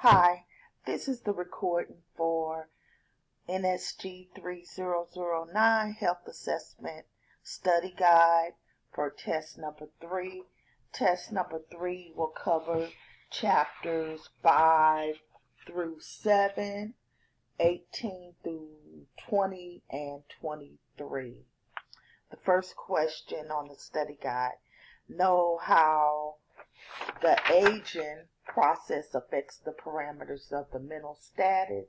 Hi, this is the recording for NSG3009 Health Assessment Study Guide for test number 3. Test number 3 will cover chapters 5 through 7, 18 through 20, and 23. The first question on the study guide: know how the aging process affects the parameters of the mental status.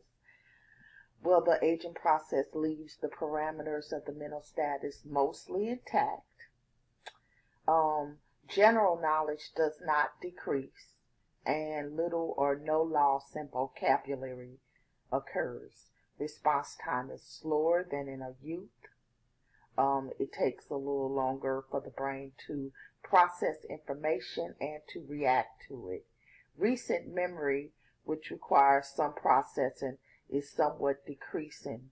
Well, the aging process leaves the parameters of the mental status mostly intact. General knowledge does not decrease, and little or no loss in vocabulary occurs. Response time is slower than in a youth. It takes a little longer for the brain to process information and to react to it. Recent memory, which requires some processing, is somewhat decreasing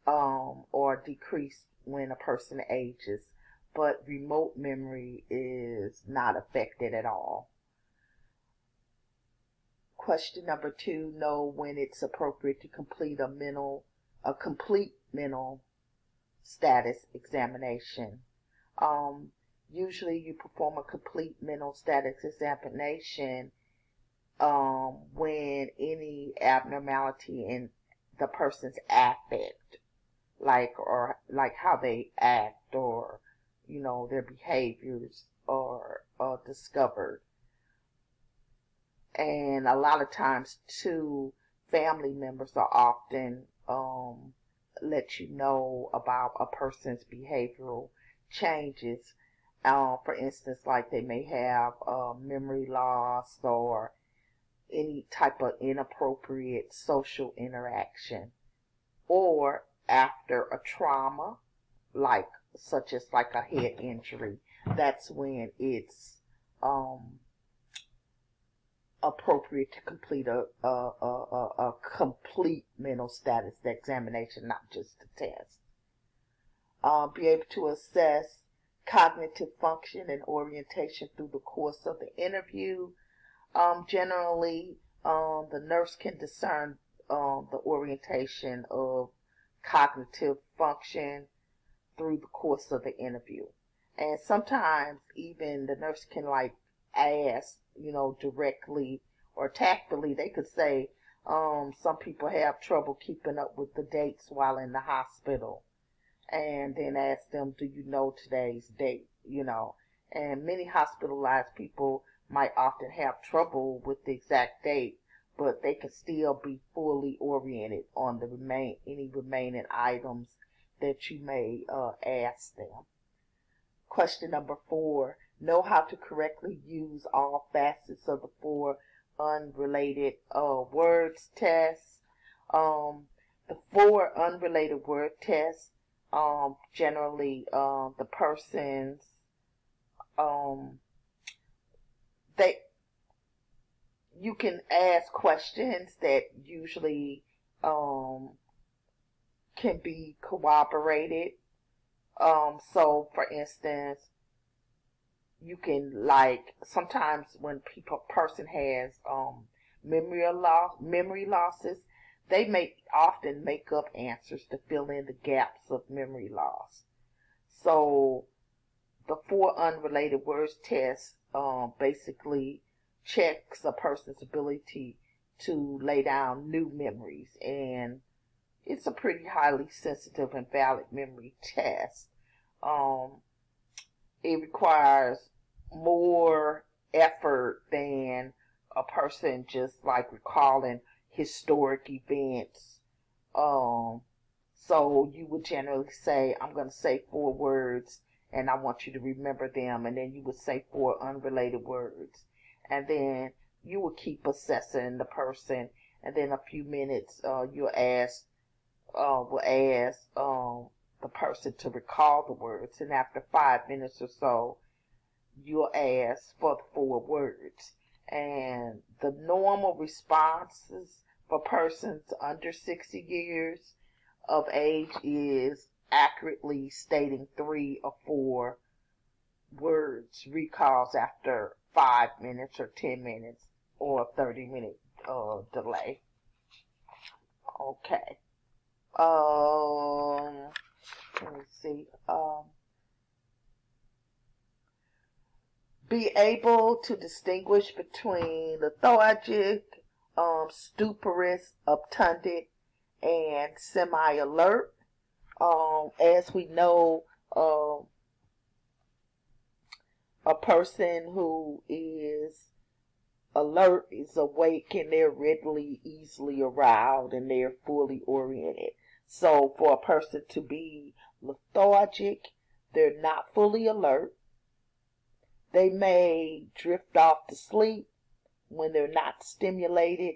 or decreased when a person ages, but remote memory is not affected at all. Question number 2, know when it's appropriate to complete a complete mental status examination. Usually you perform a complete mental status examination when any abnormality in the person's affect, like how they act, or their behaviors are discovered. And a lot of times too, family members are often let you know about a person's behavioral changes. For instance, like they may have memory loss or any type of inappropriate social interaction, or after a trauma, such as a head injury. That's when it's appropriate to complete a complete mental status examination, not just a test. Be able to assess cognitive function and orientation through the course of the interview. Generally, the nurse can discern the orientation of cognitive function through the course of the interview. And sometimes even the nurse can ask, directly or tactfully. They could say, some people have trouble keeping up with the dates while in the hospital. And then ask them, do you know today's date? And many hospitalized people might often have trouble with the exact date, but they can still be fully oriented on any remaining items that you may ask them. Question number 4, know how to correctly use all facets of the 4 unrelated words tests. The 4 unrelated word tests, generally the persons, you can ask questions that usually can be corroborated. So for instance, you can sometimes when person has memory losses, they may often make up answers to fill in the gaps of memory loss. So the 4 unrelated words test basically checks a person's ability to lay down new memories, and it's a pretty highly sensitive and valid memory test. It requires more effort than a person just recalling historic events. So you would generally say, I'm going to say 4 words and I want you to remember them, and then you would say 4 unrelated words, and then you will keep assessing the person, and then a few minutes we'll ask the person to recall the words, and after 5 minutes or so you'll ask for the 4 words. And the normal responses for persons under 60 years of age is accurately stating 3 or 4 words recalls after 5 minutes or 10 minutes or 30 minutes delay. Okay. Let me see. Be able to distinguish between lethargic, stuporous, obtunded, and semi-alert. As we know, a person who is alert is awake and they're readily, easily aroused and they're fully oriented. So for a person to be lethargic, they're not fully alert. They may drift off to sleep when they're not stimulated,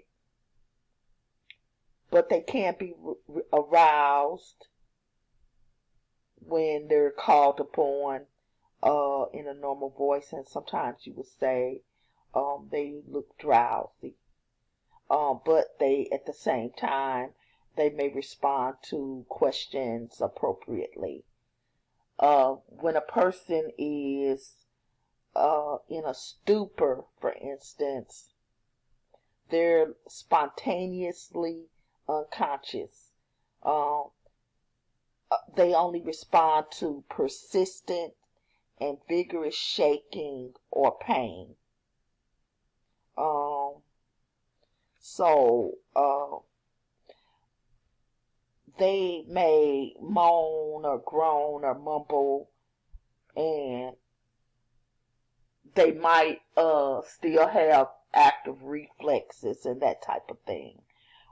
but they can't be aroused when they're called upon in a normal voice. And sometimes you would say they look drowsy. But they, at the same time, they may respond to questions appropriately. When a person is in a stupor, for instance, they're spontaneously unconscious. They only respond to persistent and vigorous shaking or pain. So they may moan or groan or mumble, and they might still have active reflexes and that type of thing.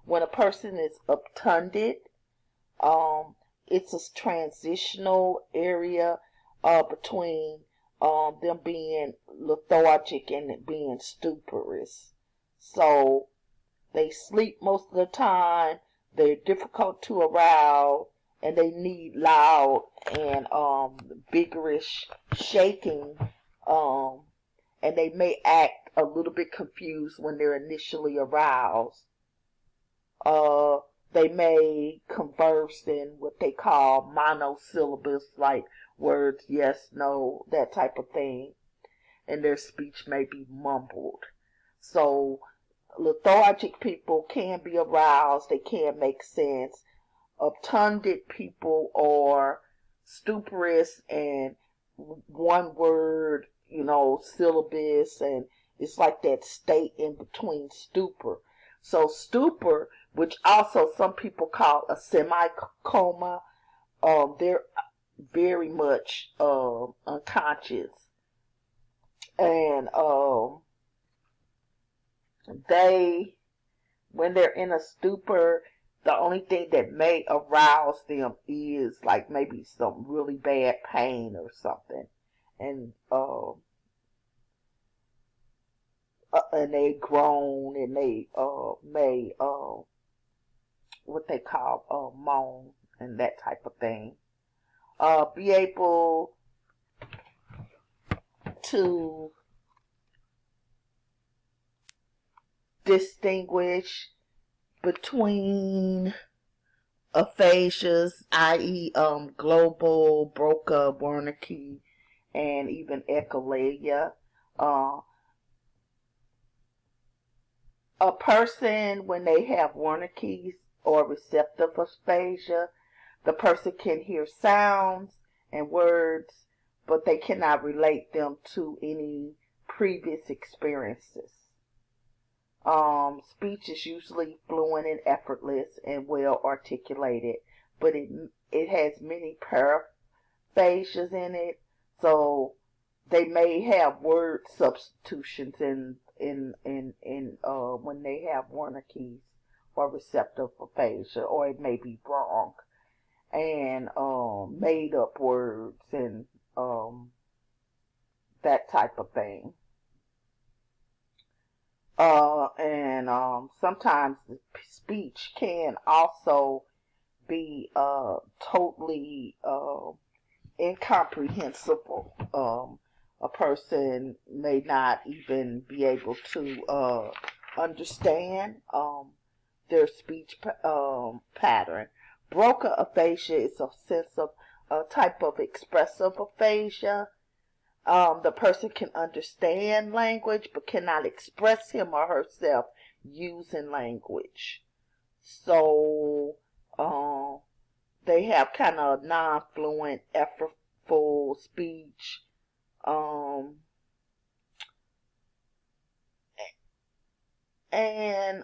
When a person is obtunded, it's a transitional area between them being lethargic and being stuporous. So they sleep most of the time, they're difficult to arouse, and they need loud and vigorous shaking, and they may act a little bit confused when they're initially aroused. They may converse in what they call monosyllables, like words yes, no, that type of thing, and their speech may be mumbled. So lethargic people can be aroused, they can make sense. Obtunded people are stuporous and one word, syllabus, and it's like that state in between stupor. So stupor, which also some people call a semi-coma, they're very much unconscious. And when they're in a stupor, the only thing that may arouse them is like maybe some really bad pain or something. And they groan and they may what they call moan and that type of thing. Be able to distinguish between aphasias, i.e. global, Broca, Wernicke, and even echolalia. A person, when they have Wernicke's or receptive aphasia, the person can hear sounds and words, but they cannot relate them to any previous experiences. Speech is usually fluent and effortless and well articulated, but it has many paraphasias in it, so they may have word substitutions in when they have Wernicke's or receptive aphasia, or it may be wrong and made up words and that type of thing. And sometimes the speech can also be totally incomprehensible. A person may not even be able to understand their speech pattern. Broca aphasia is a type of expressive aphasia. The person can understand language but cannot express him or herself using language. So they have kind of non-fluent, effortful speech. And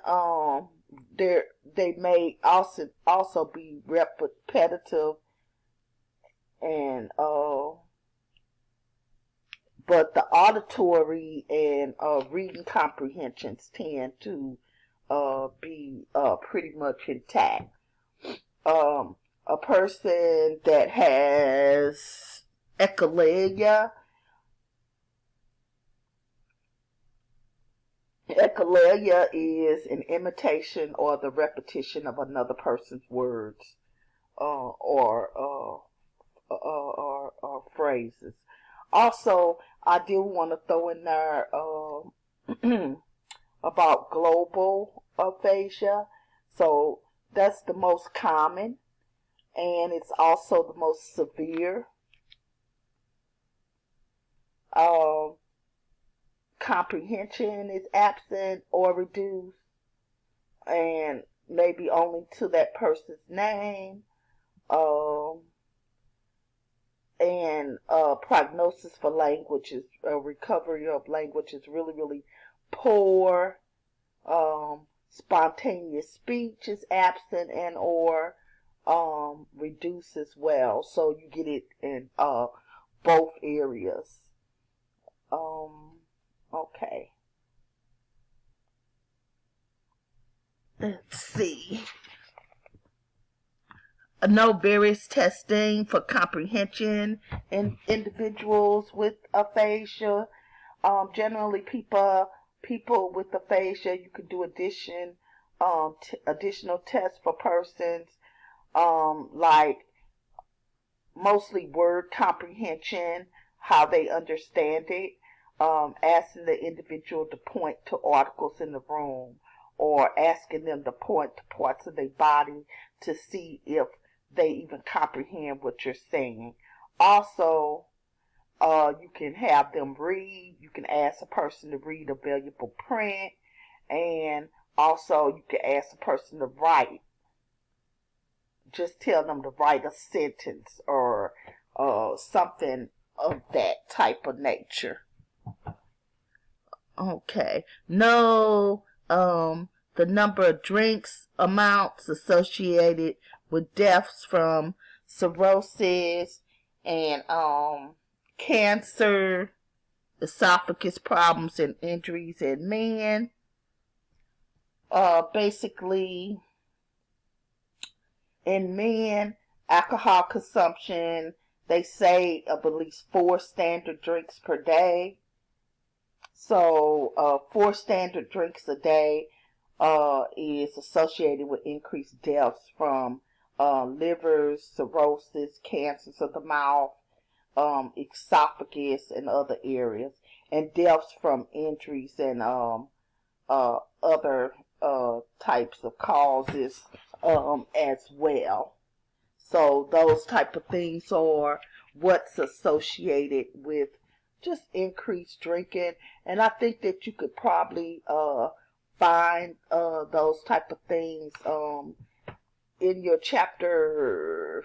they may also be repetitive, and but the auditory and reading comprehensions tend to be pretty much intact. A person that has echolalia. Echolalia is an imitation or the repetition of another person's words or phrases. Also, I do want to throw in there about global aphasia. So that's the most common, and it's also the most severe. Comprehension is absent or reduced, and maybe only to that person's name. And prognosis for language is recovery of language is really, really poor. Spontaneous speech is absent and or reduced as well. So you get it in both areas. Okay. Let's see. No various testing for comprehension in individuals with aphasia. Generally, people with aphasia, you can do additional tests for persons, like mostly word comprehension, how they understand it, asking the individual to point to articles in the room, or asking them to point to parts of their body to see if they even comprehend what you're saying. Also, you can have them read. You can ask a person to read a valuable print, and also you can ask a person to write. Just tell them to write a sentence or something of that type of nature. Okay. No, the number of drinks amounts associated with deaths from cirrhosis and cancer, esophagus problems, and injuries in men. Basically, in men, alcohol consumption, they say of at least 4 standard drinks per day. So 4 standard drinks a day is associated with increased deaths from liver cirrhosis, cancers of the mouth, esophagus, and other areas, and deaths from injuries and other types of causes as well. So those type of things are what's associated with just increased drinking, and I think that you could probably find those type of things in your chapter.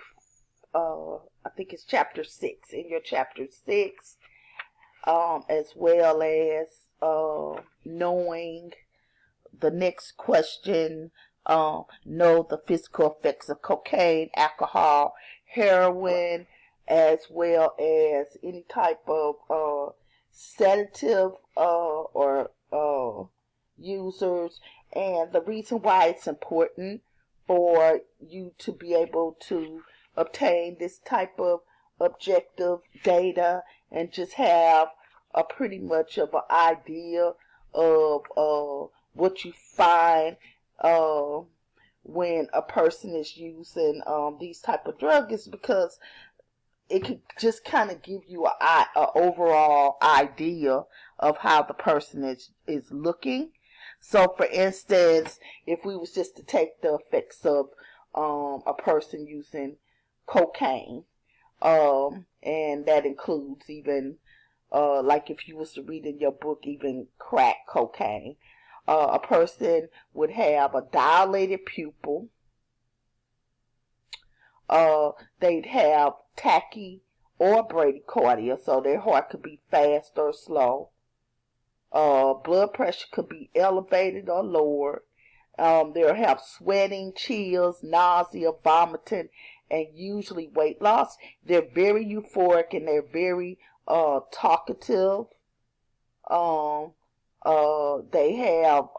I think it's chapter 6. In your chapter 6, as well as knowing the next question. Know the physical effects of cocaine, alcohol, heroin, as well as any type of sedative or users. And the reason why it's important for you to be able to obtain this type of objective data and just have a pretty much of an idea of what you find when a person is using these type of drugs, is because it can just kind of give you a overall idea of how the person is looking. So, for instance, if we was just to take the effects of a person using cocaine, and that includes even like if you was to read in your book, even crack cocaine. A person would have a dilated pupil. They'd have tachy or bradycardia, so their heart could be fast or slow. Blood pressure could be elevated or lowered. They'll have sweating, chills, nausea, vomiting, and usually weight loss. They're very euphoric and they're very talkative. They have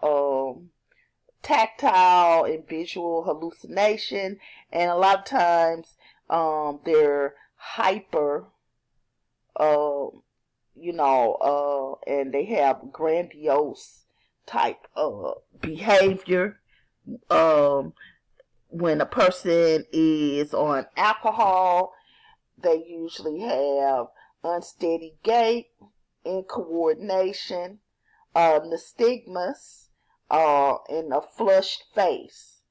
tactile and visual hallucination, and a lot of times they're hyper, and they have grandiose type behavior. When a person is on alcohol, they usually have unsteady gait, incoordination, nystagmus, and a flushed face.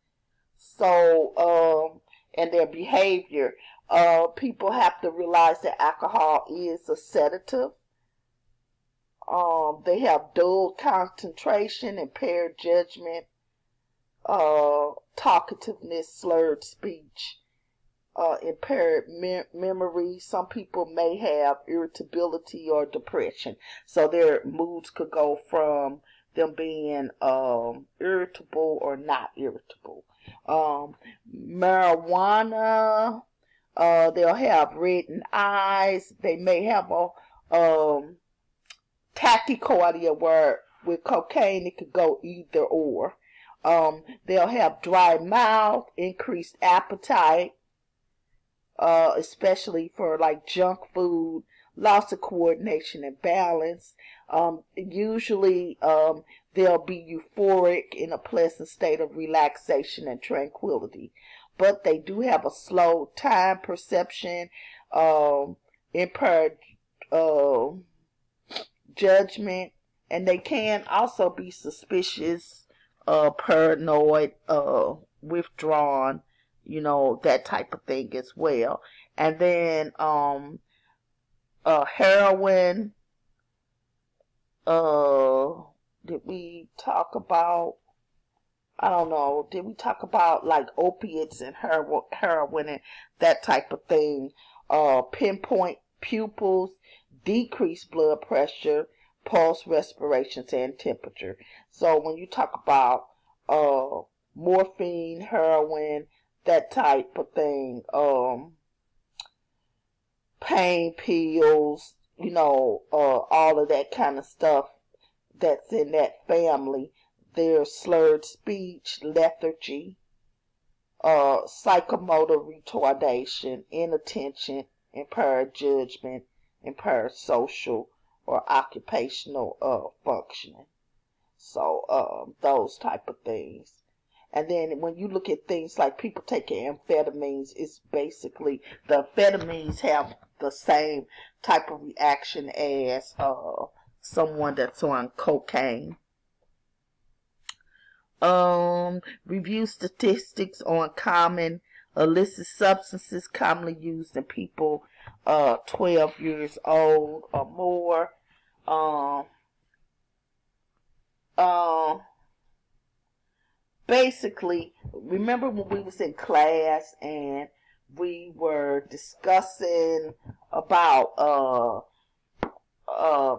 So, and their behavior. People have to realize that alcohol is a sedative. They have dull concentration, impaired judgment, talkativeness, slurred speech, impaired memory. Some people may have irritability or depression. So their moods could go from them being irritable or not irritable. Marijuana, they'll have reddened eyes. They may have a tachycardia, where with cocaine it could go either or. They'll have dry mouth, increased appetite, especially for like junk food, loss of coordination and balance. Usually they'll be euphoric in a pleasant state of relaxation and tranquility. But they do have a slow time perception, impaired judgment, and they can also be suspicious, paranoid, withdrawn, that type of thing as well. And then heroin, did we talk about, I don't know, did we talk about like opiates and heroin and that type of thing? Pinpoint pupils, decreased blood pressure, pulse, respirations, and temperature. So when you talk about morphine, heroin, that type of thing, pain pills, all of that kind of stuff that's in that family. There's slurred speech, lethargy, psychomotor retardation, inattention, impaired judgment, impaired social or occupational functioning. So those type of things. And then when you look at things like people taking amphetamines, it's basically the amphetamines have the same type of reaction as someone that's on cocaine. Review statistics on common illicit substances commonly used in people 12 years old or more. Basically, remember when we was in class and we were discussing about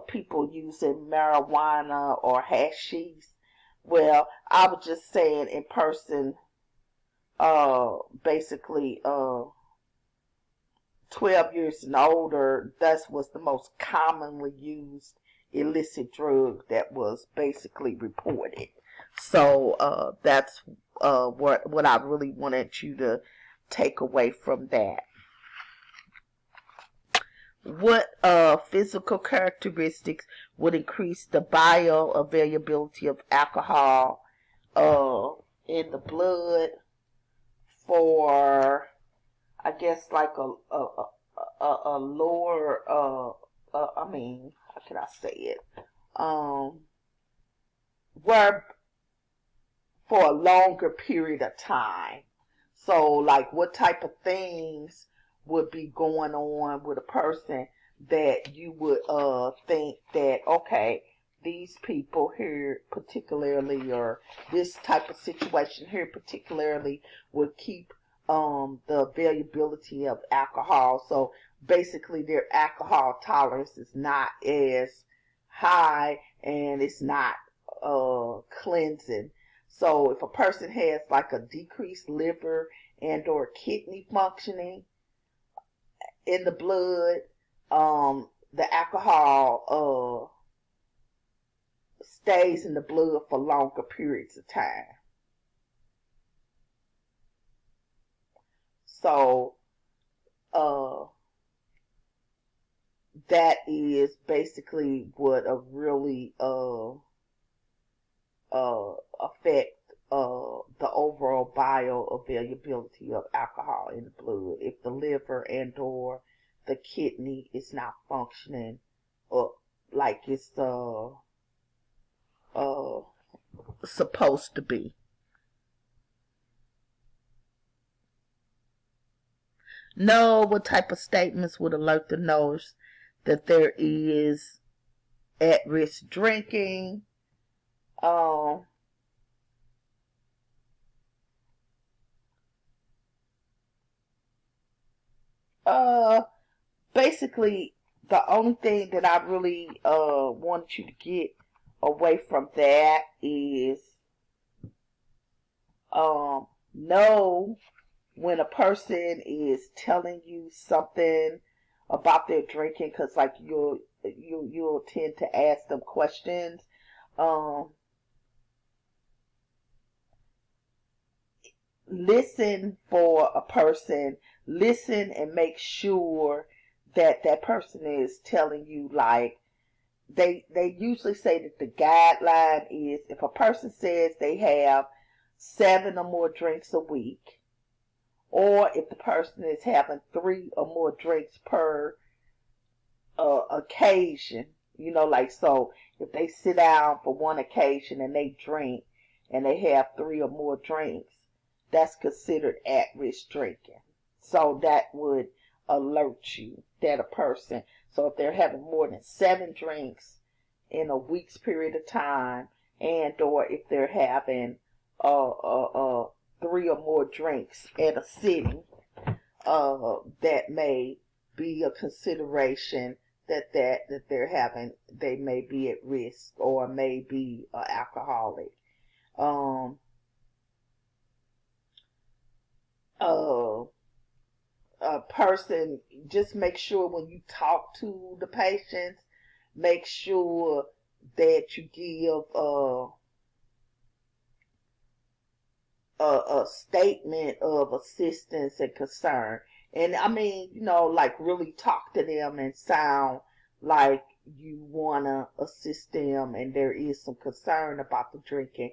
people using marijuana or hashish? Well, I was just saying in person, basically 12 years and older, that was the most commonly used illicit drug that was basically reported. So that's what I really wanted you to take away from that. What physical characteristics would increase the bioavailability of alcohol in the blood for, I guess, like a lower, how can I say it? Where for a longer period of time. So, like, what type of things would be going on with a person that you would think that, okay, these people here particularly, or this type of situation here particularly, would keep the availability of alcohol. So basically their alcohol tolerance is not as high, and it's not cleansing. So if a person has like a decreased liver and or kidney functioning in the blood, the alcohol stays in the blood for longer periods of time. So that is basically what a really affect the overall bioavailability of alcohol in the blood. If the liver and or the kidney is not functioning like it's supposed to be. Know what type of statements would alert the nurse that there is at-risk drinking. Basically, the only thing that I really want you to get away from that is know when a person is telling you something about their drinking, because like you'll tend to ask them questions. Listen for a person. Listen and make sure that that person is telling you, like, they usually say that the guideline is if a person says they have 7 or more drinks a week, or if the person is having 3 or more drinks per occasion, like, so if they sit down for one occasion and they drink and they have 3 or more drinks, that's considered at-risk drinking. So that would alert you that a person, so if they're having more than 7 drinks in a week's period of time, and or if they're having 3 or more drinks at a sitting, that may be a consideration that they're having, they may be at risk or may be alcoholic. A person, just make sure when you talk to the patients, make sure that you give a statement of assistance and concern. And I mean, like really talk to them and sound like you want to assist them and there is some concern about the drinking.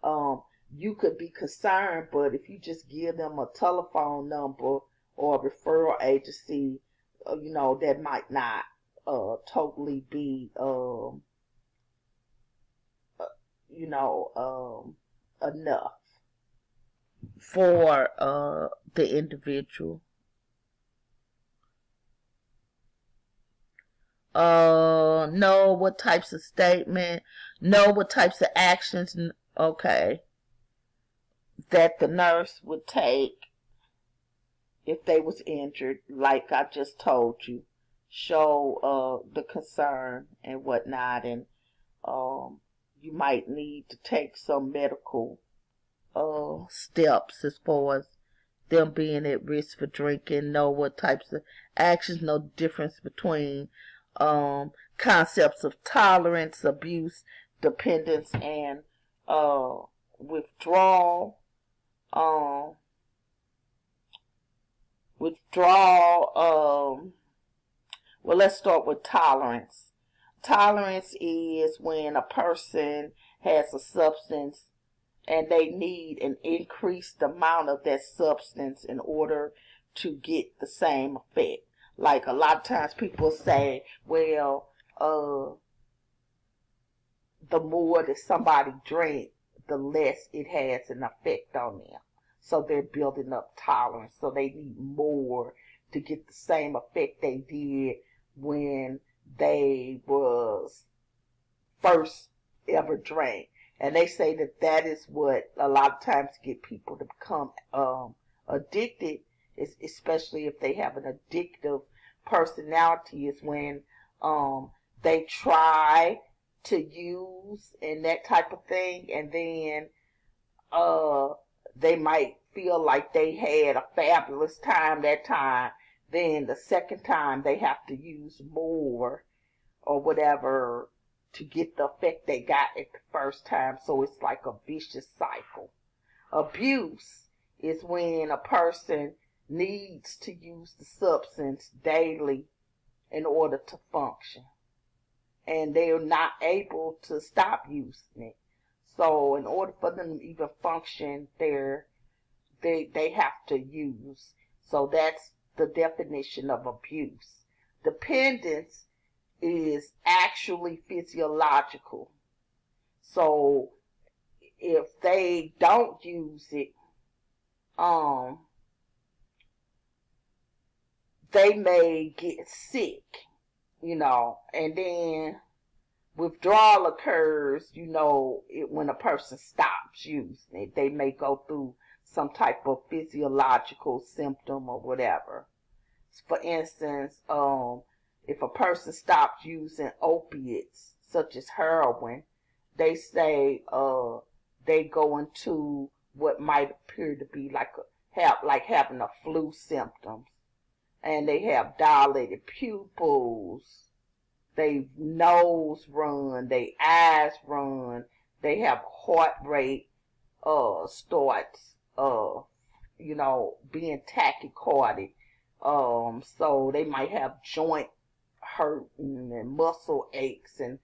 You could be concerned, but if you just give them a telephone number or a referral agency, that might not totally be, enough for the individual. Know what types of statement, know what types of actions, okay, that the nurse would take if they was injured, like I just told you. Show the concern and whatnot, and you might need to take some medical steps as far as them being at risk for drinking. Know what types of actions, know the difference between concepts of tolerance, abuse, dependence, and withdrawal. Well, let's start with tolerance. Tolerance is when a person has a substance and they need an increased amount of that substance in order to get the same effect. Like a lot of times people say, well, the more that somebody drinks, the less it has an effect on them. So they're building up tolerance. So they need more to get the same effect they did when they was first ever drank. And they say that that is what a lot of times get people to become addicted, especially if they have an addictive personality, is when they try to use and that type of thing, and then they might feel like they had a fabulous time that time. Then the second time they have to use more or whatever to get the effect they got at the first time. So it's like a vicious cycle. Abuse is when a person needs to use the substance daily in order to function, and they're not able to stop using it. So in order for them to even function, they have to use. So that's the definition of abuse. Dependence is actually physiological. So if they don't use it, they may get sick, and then withdrawal occurs, when a person stops using it. They may go through some type of physiological symptom or whatever. For instance, if a person stops using opiates, such as heroin, they say they go into what might appear to be like having a flu symptoms, and they have dilated pupils, they nose run, they eyes run, they have heart rate starts being tachycardic. So they might have joint hurting and muscle aches and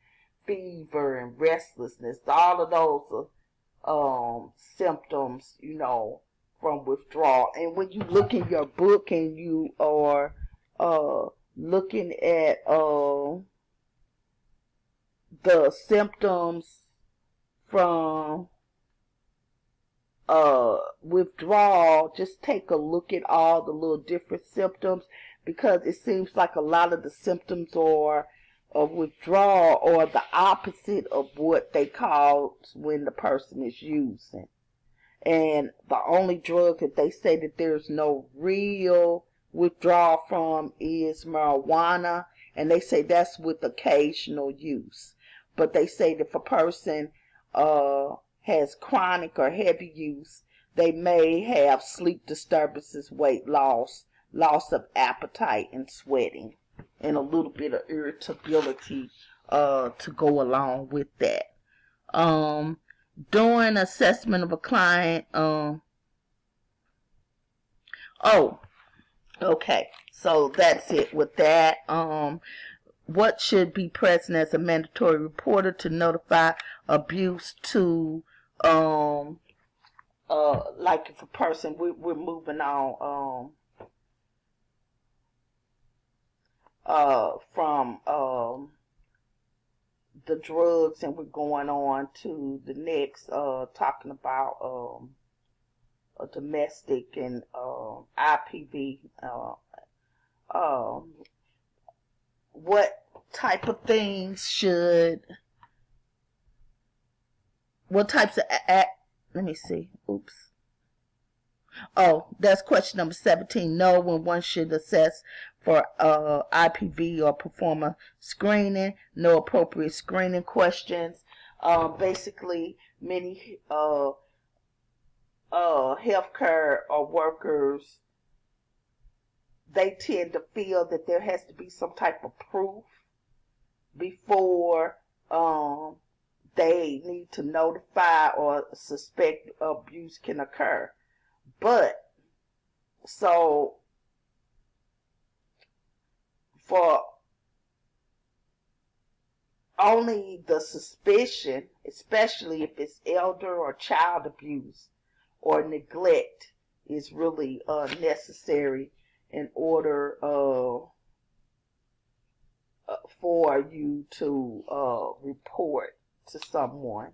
fever and restlessness. All of those are symptoms, from withdrawal. And when you look in your book and you are looking at the symptoms from withdrawal, just take a look at all the little different symptoms, because it seems like a lot of the symptoms are of withdrawal or the opposite of what they call when the person is using. And the only drug that they say that there's no real withdrawal from is marijuana, and they say that's with occasional use. But they say that if a person has chronic or heavy use, they may have sleep disturbances, weight loss, loss of appetite, and sweating, and a little bit of irritability to go along with that. Doing assessment of a client. Okay, so that's it with that. What should be present as a mandatory reporter to notify abuse to, like if a person, we're moving on, from, the drugs, and we're going on to the next, talking about, domestic and, IPV, what type of things what types of let me see. Oops. Oh, that's question number 17. Know when one should assess for IPV or perform a screening. No appropriate screening questions. Basically, many healthcare workers, they tend to feel that there has to be some type of proof before they need to notify or suspect abuse can occur. But, so, for only the suspicion, especially if it's elder or child abuse or neglect, is really necessary in order for you to report to someone.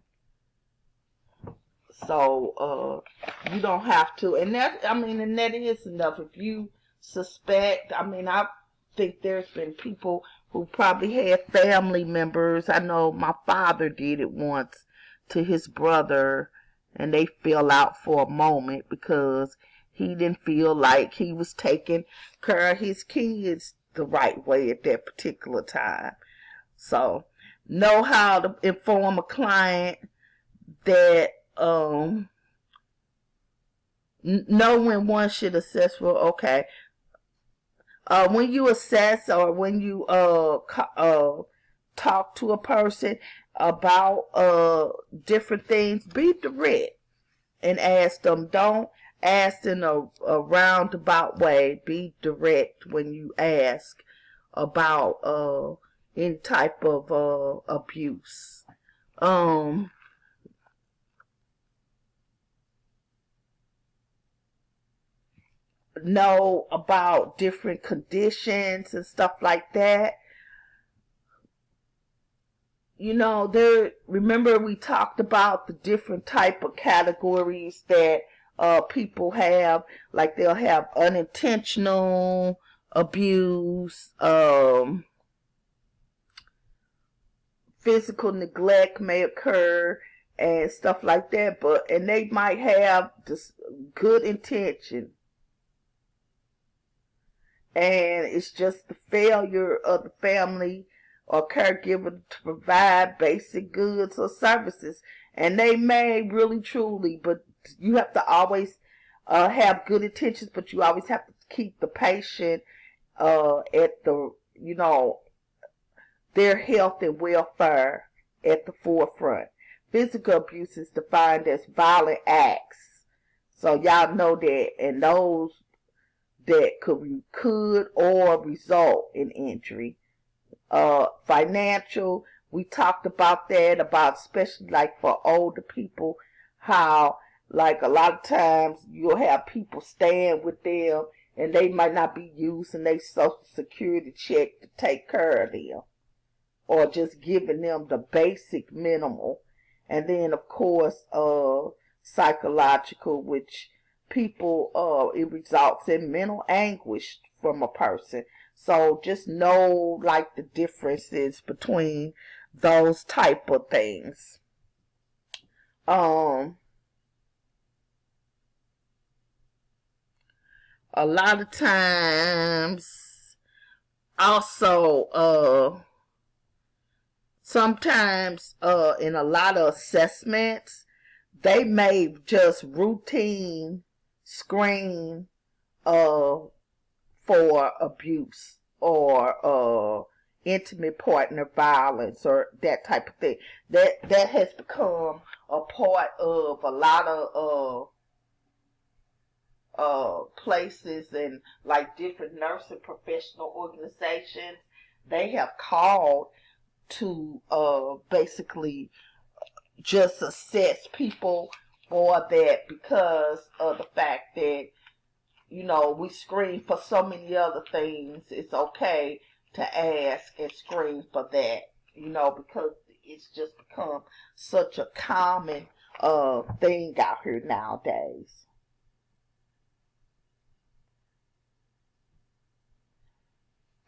So you don't have to, and that is enough. If you suspect, I've think there's been people who probably had family members. I know my father did it once to his brother, and they fell out for a moment because he didn't feel like he was taking care of his kids the right way at that particular time. So, know how to inform a client that know when one should assess for, okay, when you assess or when you talk to a person about different things, be direct and ask them. Don't ask in a roundabout way. Be direct when you ask about any type of abuse. Know about different conditions and stuff like that. You know, remember we talked about the different type of categories that people have, like they'll have unintentional abuse, physical neglect may occur and stuff like that, and they might have this good intention. And it's just the failure of the family or caregiver to provide basic goods or services. And they may really truly, but you have to always have good intentions, but you always have to keep the patient at the, their health and welfare at the forefront. Physical abuse is defined as violent acts. So y'all know that, and those that could or result in injury. Financial, we talked about that, about especially like for older people, how like a lot of times you'll have people staying with them and they might not be using their social security check to take care of them, or just giving them the basic minimal. And then of course psychological, which people, it results in mental anguish from a person. So just know like the differences between those type of things. A lot of times also sometimes in a lot of assessments they may just routine screen for abuse or intimate partner violence or that type of thing. That has become a part of a lot of places, and like different nursing professional organizations. They have called to basically just assess people for that, because of the fact that we screen for so many other things. It's okay to ask and screen for that, because it's just become such a common thing out here nowadays.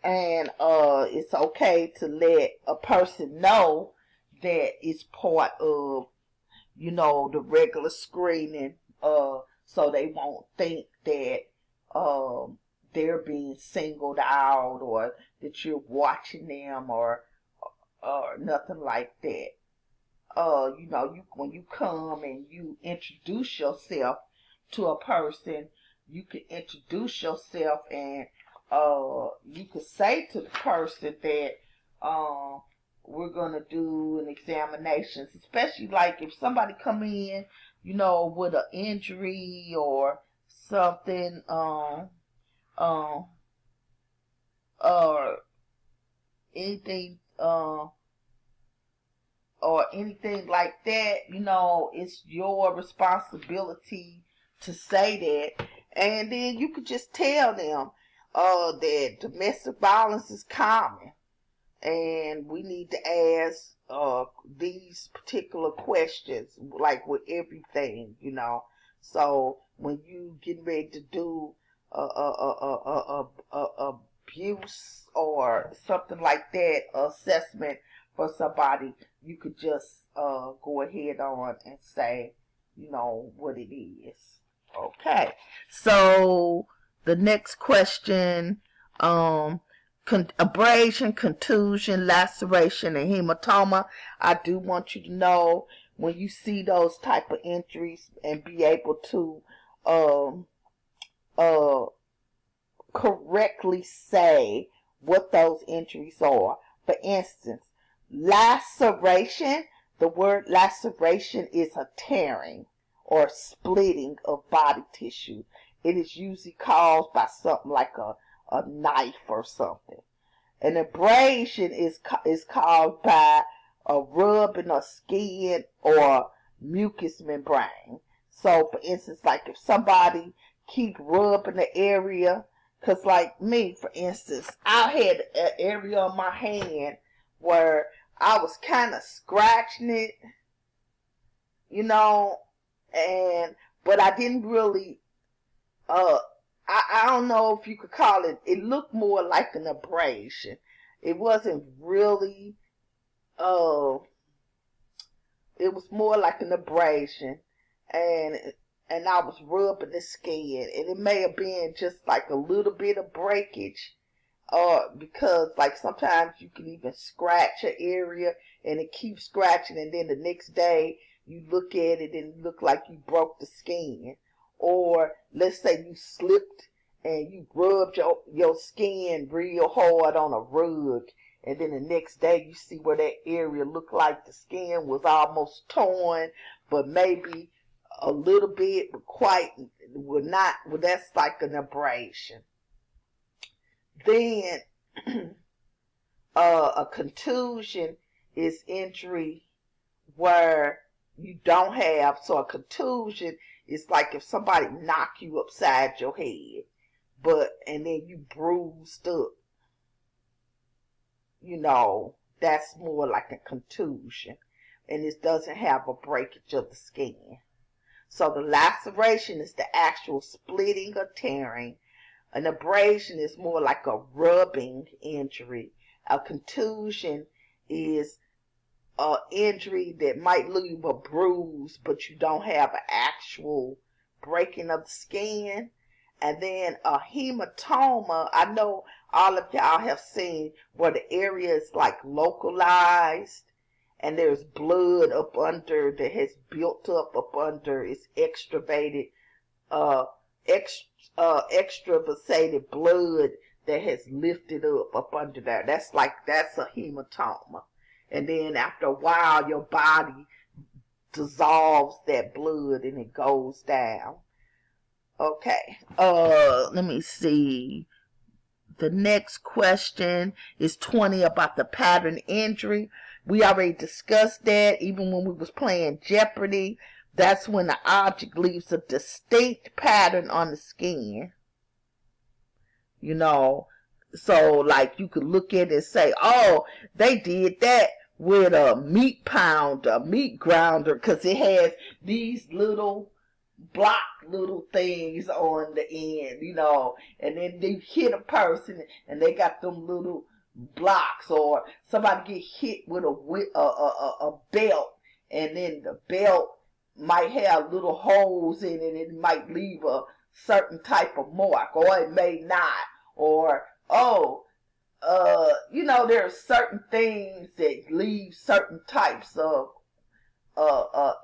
And it's okay to let a person know that it's part of the regular screening, so they won't think that they're being singled out, or that you're watching them, or nothing like that. When you come and you introduce yourself to a person, you can introduce yourself, and you could say to the person that we're gonna do an examination, especially like if somebody come in, with an injury or something, or anything, or anything like that. It's your responsibility to say that, and then you could just tell them that domestic violence is common, and we need to ask these particular questions, like with everything, So when you get ready to do a abuse or something like that, assessment for somebody, you could just go ahead on and say, what it is. Okay. So the next question, abrasion, contusion, laceration, and hematoma. I do want you to know when you see those type of injuries and be able to correctly say what those injuries are. For instance, laceration, the word laceration is a tearing or splitting of body tissue. It is usually caused by something like a knife or something. An abrasion is caused by a rubbing of skin or mucous membrane. So, for instance, like if somebody keep rubbing the area, because like me, for instance, I had an area on my hand where I was kind of scratching it, but I didn't really, I don't know if you could call it, it looked more like an abrasion. It wasn't really, it was more like an abrasion, and I was rubbing the skin, and it may have been just like a little bit of breakage, because like sometimes you can even scratch an area and it keeps scratching, and then the next day you look at it and it look like you broke the skin. Or let's say you slipped and you rubbed your skin real hard on a rug, and then the next day you see where that area looked like the skin was almost torn, but maybe a little bit, but quite will not. Well, that's like an abrasion. Then a contusion is injury where you don't have. So a contusion is like if somebody knock you upside your head, and then you bruised up. That's more like a contusion, and it doesn't have a breakage of the skin. So the laceration is the actual splitting or tearing. An abrasion is more like a rubbing injury. A contusion is an injury that might leave a bruise, but you don't have an actual breaking of the skin. And then a hematoma, I know all of y'all have seen where the area is like localized and there's blood up under that has built up under, it's extravasated, extravasated blood that has lifted up under there. That's a hematoma. And then after a while, your body dissolves that blood and it goes down. Okay. Let me see. The next question is 20 about the pattern injury. We already discussed that even when we was playing Jeopardy. That's when the object leaves a distinct pattern on the skin. So like you could look at it and say, oh, they did that with a meat pounder, meat grinder, because it has these little things on the end, and then they hit a person and they got them little blocks, or somebody get hit with a belt, and then the belt might have little holes in it, and it might leave a certain type of mark, or it may not, or there are certain things that leave certain types of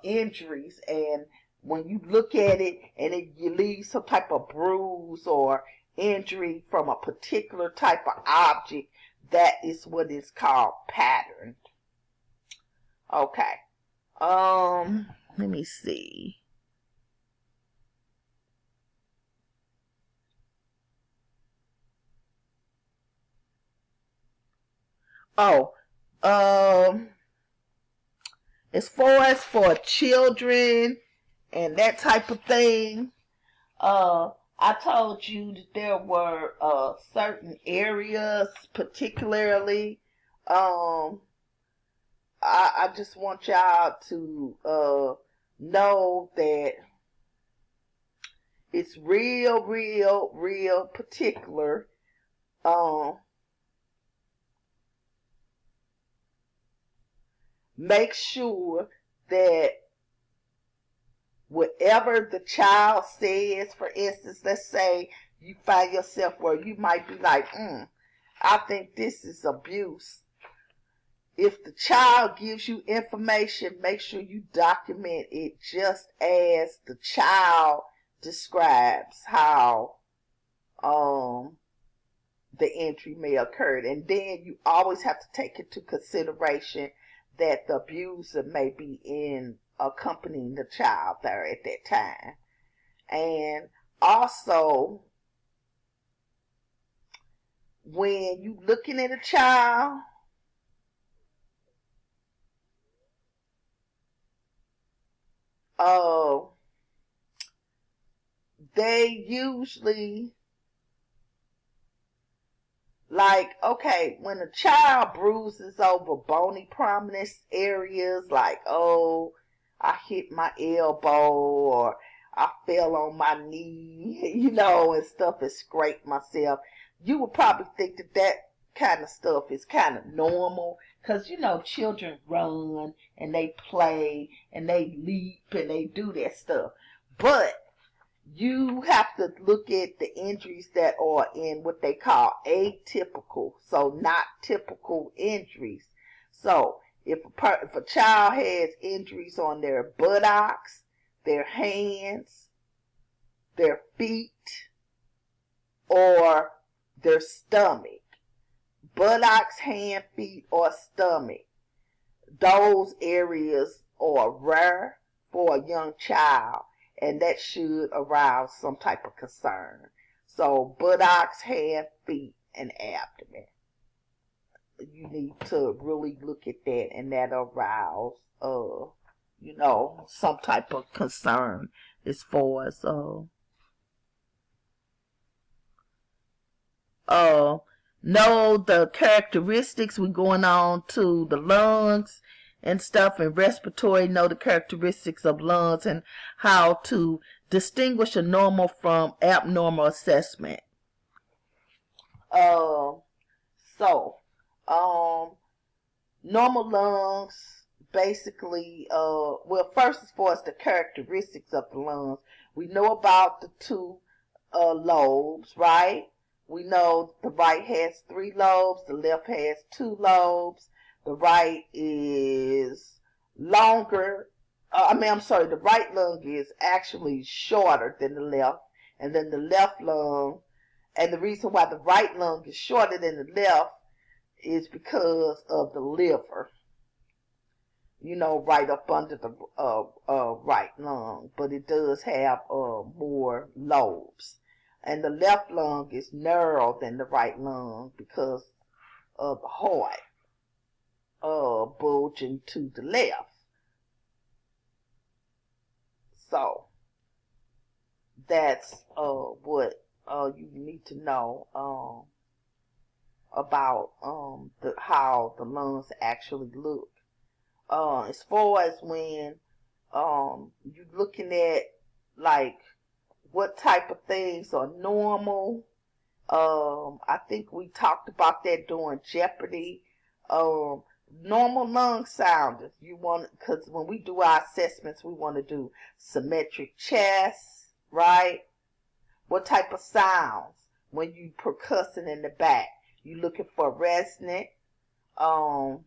injuries, and when you look at it and you leave some type of bruise or injury from a particular type of object, that is what is called patterned. Okay. Let me see. As far as for children and that type of thing, I told you that there were certain areas particularly. I just want y'all to know that it's real particular make sure that whatever the child says, for instance, let's say you find yourself where you might be like, I think this is abuse. If the child gives you information, make sure you document it just as the child describes how the injury may occur. And then you always have to take into consideration that the abuser may be accompanying the child there at that time. And also, when you looking at a child, they usually, like, okay, when a child bruises over bony prominence areas, like, oh, I hit my elbow, or I fell on my knee, and stuff, and scraped myself, you would probably think that kind of stuff is kind of normal, because, children run, and they play, and they leap, and they do that stuff. But you have to look at the injuries that are in what they call atypical, so not typical injuries. So if a child has injuries on their buttocks, their hands, their feet, or their stomach, buttocks, hand, feet, or stomach, those areas are rare for a young child, and that should arouse some type of concern. So buttocks, hand, feet, and abdomen. You need to really look at that, and that arouse, some type of concern as far as, know the characteristics. We're going on to the lungs and stuff, and respiratory, know the characteristics of lungs and how to distinguish a normal from abnormal assessment. Normal lungs, basically, first, as far as the characteristics of the lungs, we know about the two lobes, right? We know the right has 3 lobes, the left has 2 lobes. The right is longer. The right lung is actually shorter than the left. And then the left lung, and the reason why the right lung is shorter than the left is because of the liver. Right up under the right lung. But it does have more lobes. And the left lung is narrower than the right lung because of the heart bulging to the left. So that's what you need to know about how the lungs actually look. As far as when you're looking at, like, what type of things are normal, I think we talked about that during Jeopardy. Normal lung sounders, because when we do our assessments, we want to do symmetric chest, right? What type of sounds? When you percussing in the back, you looking for resonant. You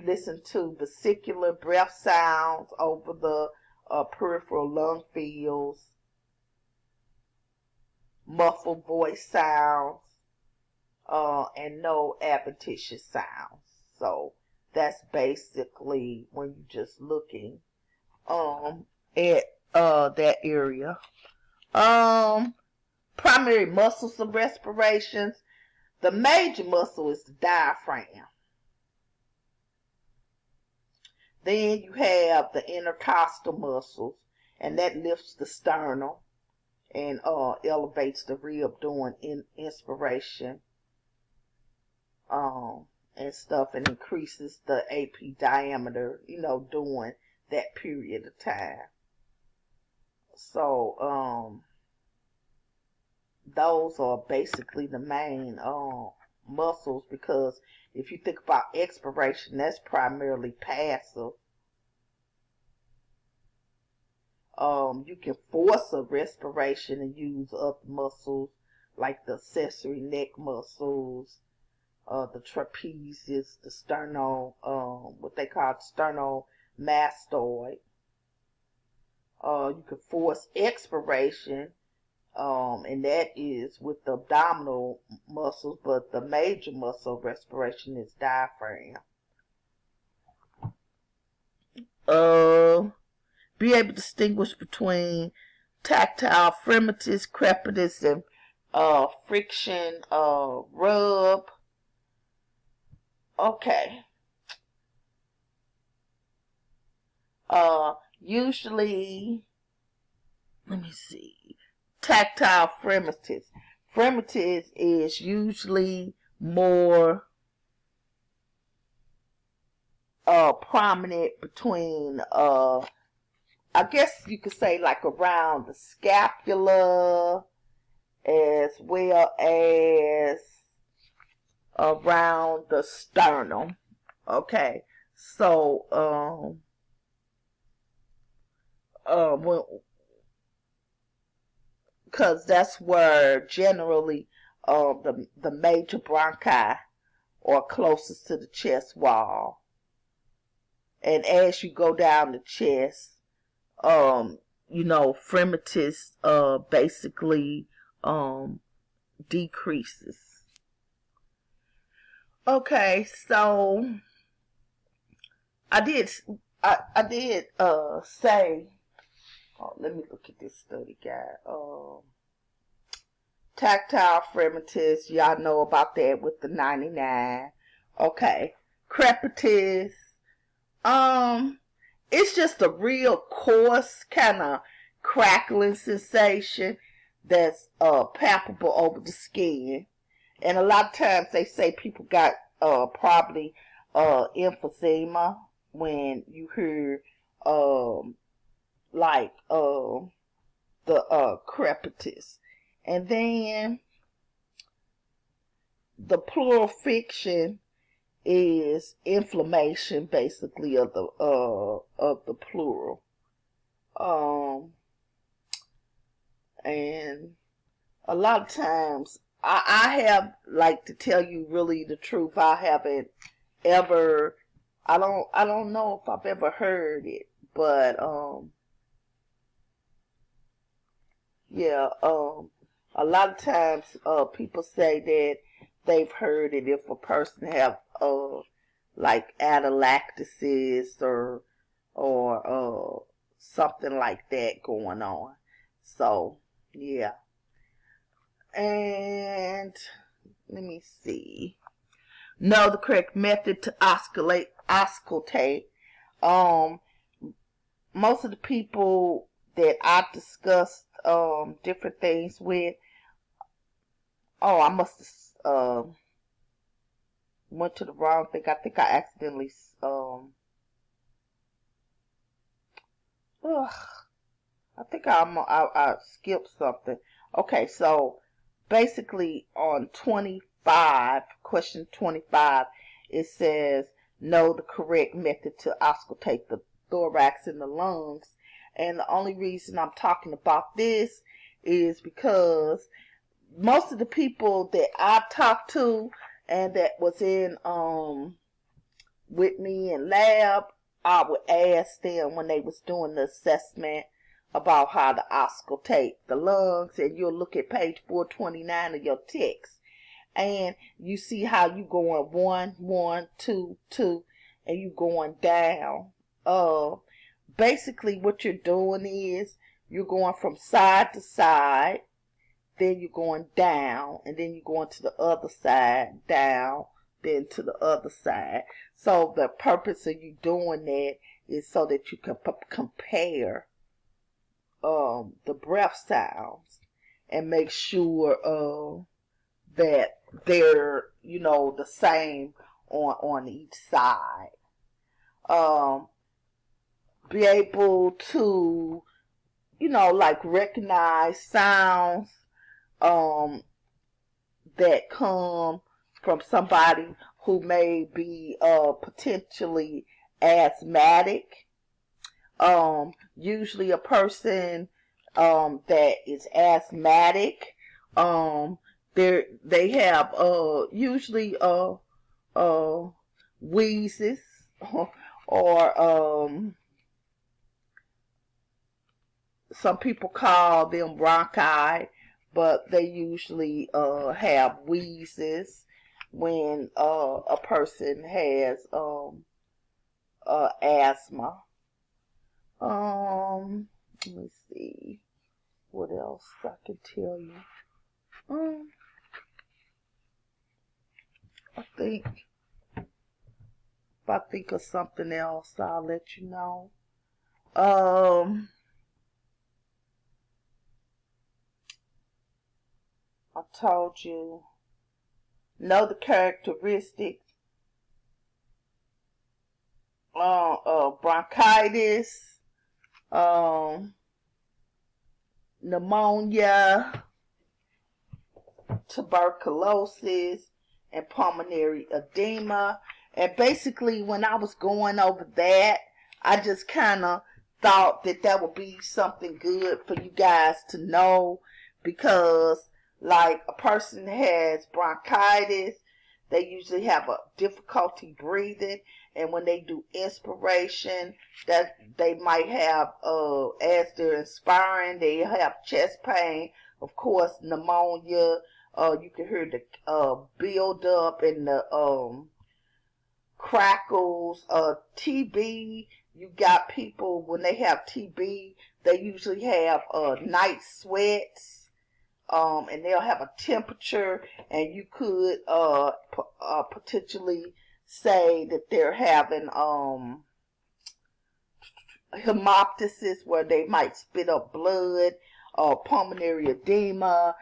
listen to vesicular breath sounds over the peripheral lung fields, muffled voice sounds, and no adventitious sounds. So that's basically when you're just looking at that area. Primary muscles of respirations. The major muscle is the diaphragm. Then you have the intercostal muscles, and that lifts the sternum and elevates the rib during inspiration and stuff, and increases the AP diameter, during that period of time. So those are basically the main muscles, because if you think about expiration, that's primarily passive. You can force a respiration and use other muscles like the accessory neck muscles, the trapezius, the what they call sternomastoid. You can force expiration, and that is with the abdominal muscles, but the major muscle of respiration is diaphragm. Be able to distinguish between tactile fremitus, crepitus, and friction rub. Okay. Usually, let me see. Tactile fremitus. Fremitus is usually more prominent between I guess you could say like around the scapula, as well as around the sternum. Okay, so because that's where generally the major bronchi are closest to the chest wall, and as you go down the chest, fremitus basically decreases. Okay, so I did say, let me look at this study guide. Tactile fremitus, y'all know about that with the 99. Okay, crepitus, it's just a real coarse kind of crackling sensation that's palpable over the skin. And a lot of times they say people got probably emphysema when you hear the crepitus. And then the pleural friction is inflammation basically of the pleural. And a lot of times I have, like, to tell you really the truth, I haven't ever, I don't know if I've ever heard it, but yeah, a lot of times people say that they've heard it if a person have like atelectasis or something like that going on. So yeah. And let me see. Know the correct method to auscultate. Most of the people that I've discussed different things with, I must have went to the wrong thing. I think I accidentally I think I skipped something. Okay, so basically on 25, question 25, it says, know the correct method to auscultate the thorax and the lungs. And the only reason I'm talking about this is because most of the people that I talked to and that was in with me in lab, I would ask them when they was doing the assessment about how to auscultate the lungs, and you'll look at page 429 of your text, and you see how you going 1, 1, 2, 2, and you going down. Basically what you're doing is you're going from side to side, then you're going down, and then you're going to the other side, down, then to the other side. So the purpose of you doing that is so that you can compare the breath sounds and make sure that they're, the same on each side. Be able to, like recognize sounds that come from somebody who may be potentially asthmatic. Usually a person that is asthmatic, they have usually wheezes or some people call them bronchi, but they usually have wheezes when a person has asthma. Let me see what else I can tell you. I think if I think of something else, I'll let you know. I told you, know the characteristics. Bronchitis, pneumonia, tuberculosis, and pulmonary edema. And basically, when I was going over that, I just kind of thought that that would be something good for you guys to know, because like a person has bronchitis, they usually have a difficulty breathing, and when they do inspiration, that they might have as they're inspiring, they have chest pain, of course pneumonia, you can hear the build up and the crackles. TB, you got people when they have TB, they usually have night sweats. And they'll have a temperature, and you could potentially say that they're having hemoptysis, where they might spit up blood, pulmonary edema.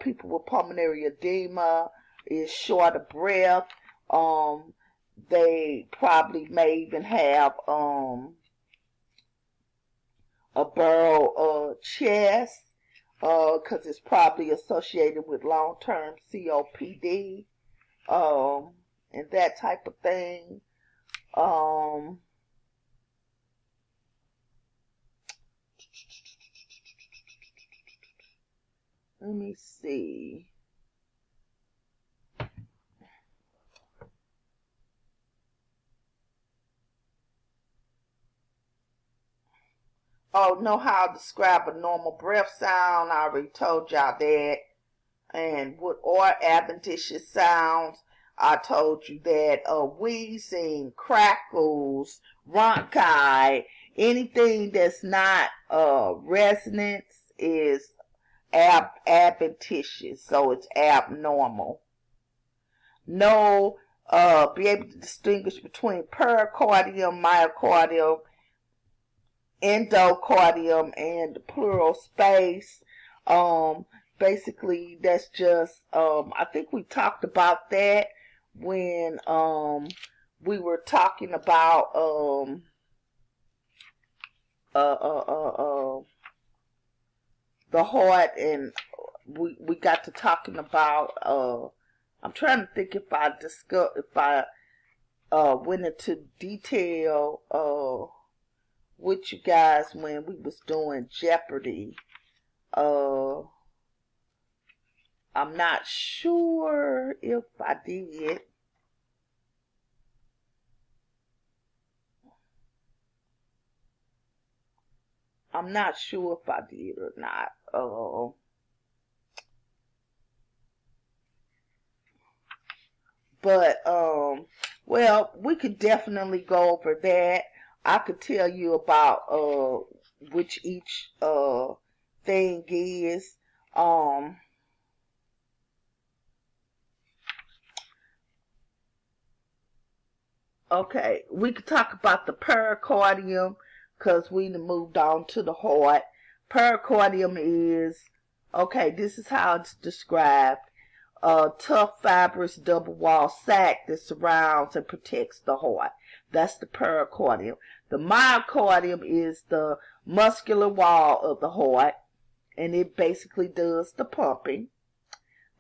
People with pulmonary edema is short of breath. They probably may even have a barrel chest, because it's probably associated with long-term COPD, and that type of thing. Let me see. Oh, know how to describe a normal breath sound. I already told y'all that. And what are adventitious sounds? I told you that. Wheezing, crackles, ronchi, anything that's not resonance is adventitious. So it's abnormal. No, be able to distinguish between pericardium, myocardium, endocardium, and the pleural space. Basically, that's just, I think we talked about that when we were talking about the heart, and we got to talking about I'm trying to think if I went into detail with you guys when we was doing Jeopardy. I'm not sure if I did. I'm not sure if I did or not. But well, we could definitely go over that. I could tell you about which each thing is. Okay, we could talk about the pericardium, because we moved on to the heart. Pericardium is, okay, this is how it's described. A tough, fibrous, double-walled sac that surrounds and protects the heart. That's the pericardium. The myocardium is the muscular wall of the heart. and it basically does the pumping.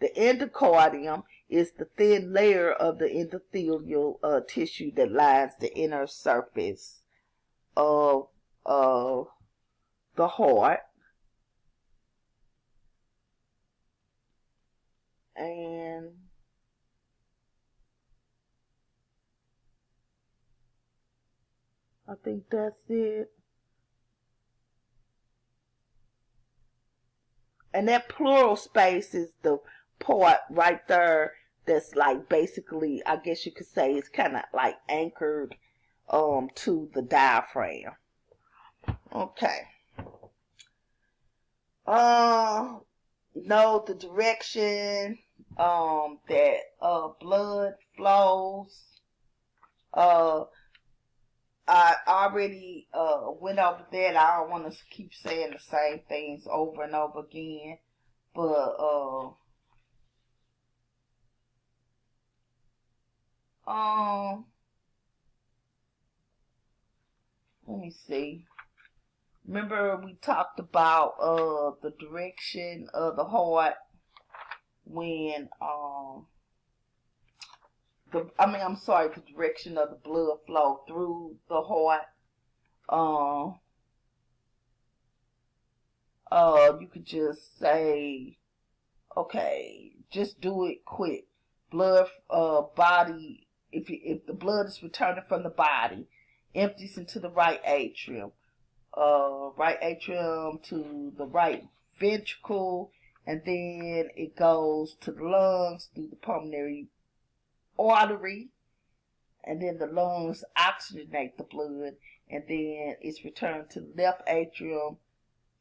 The endocardium is the thin layer of the endothelial tissue that lines the inner surface of the heart. And I think that's it. And that pleural space is the part right there that's like basically, I guess you could say, it's kind of like anchored to the diaphragm. Okay. Know the direction that blood flows. I already went over that. I don't want to keep saying the same things over and over again. But let me see. Remember we talked about the direction of the heart when the direction of the blood flow through the heart. You could just say, okay, just do it quick. Blood, body, if the blood is returning from the body, empties into the right atrium to the right ventricle, and then it goes to the lungs through the pulmonary artery, and then the lungs oxygenate the blood, and then it's returned to the left atrium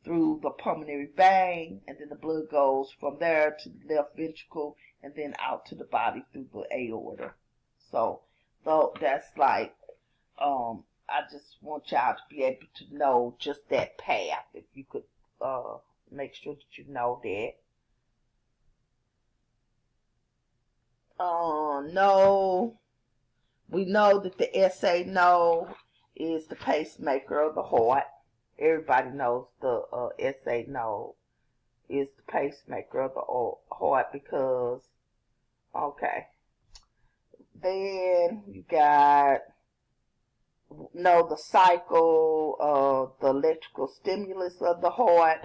through the pulmonary vein, and then the blood goes from there to the left ventricle, and then out to the body through the aorta. So that's like, I just want y'all to be able to know just that path. If you could make sure that you know that. We know that the SA node is the pacemaker of the heart. Everybody knows the SA node is the pacemaker of the heart because, okay. Then you got, know the cycle of the electrical stimulus of the heart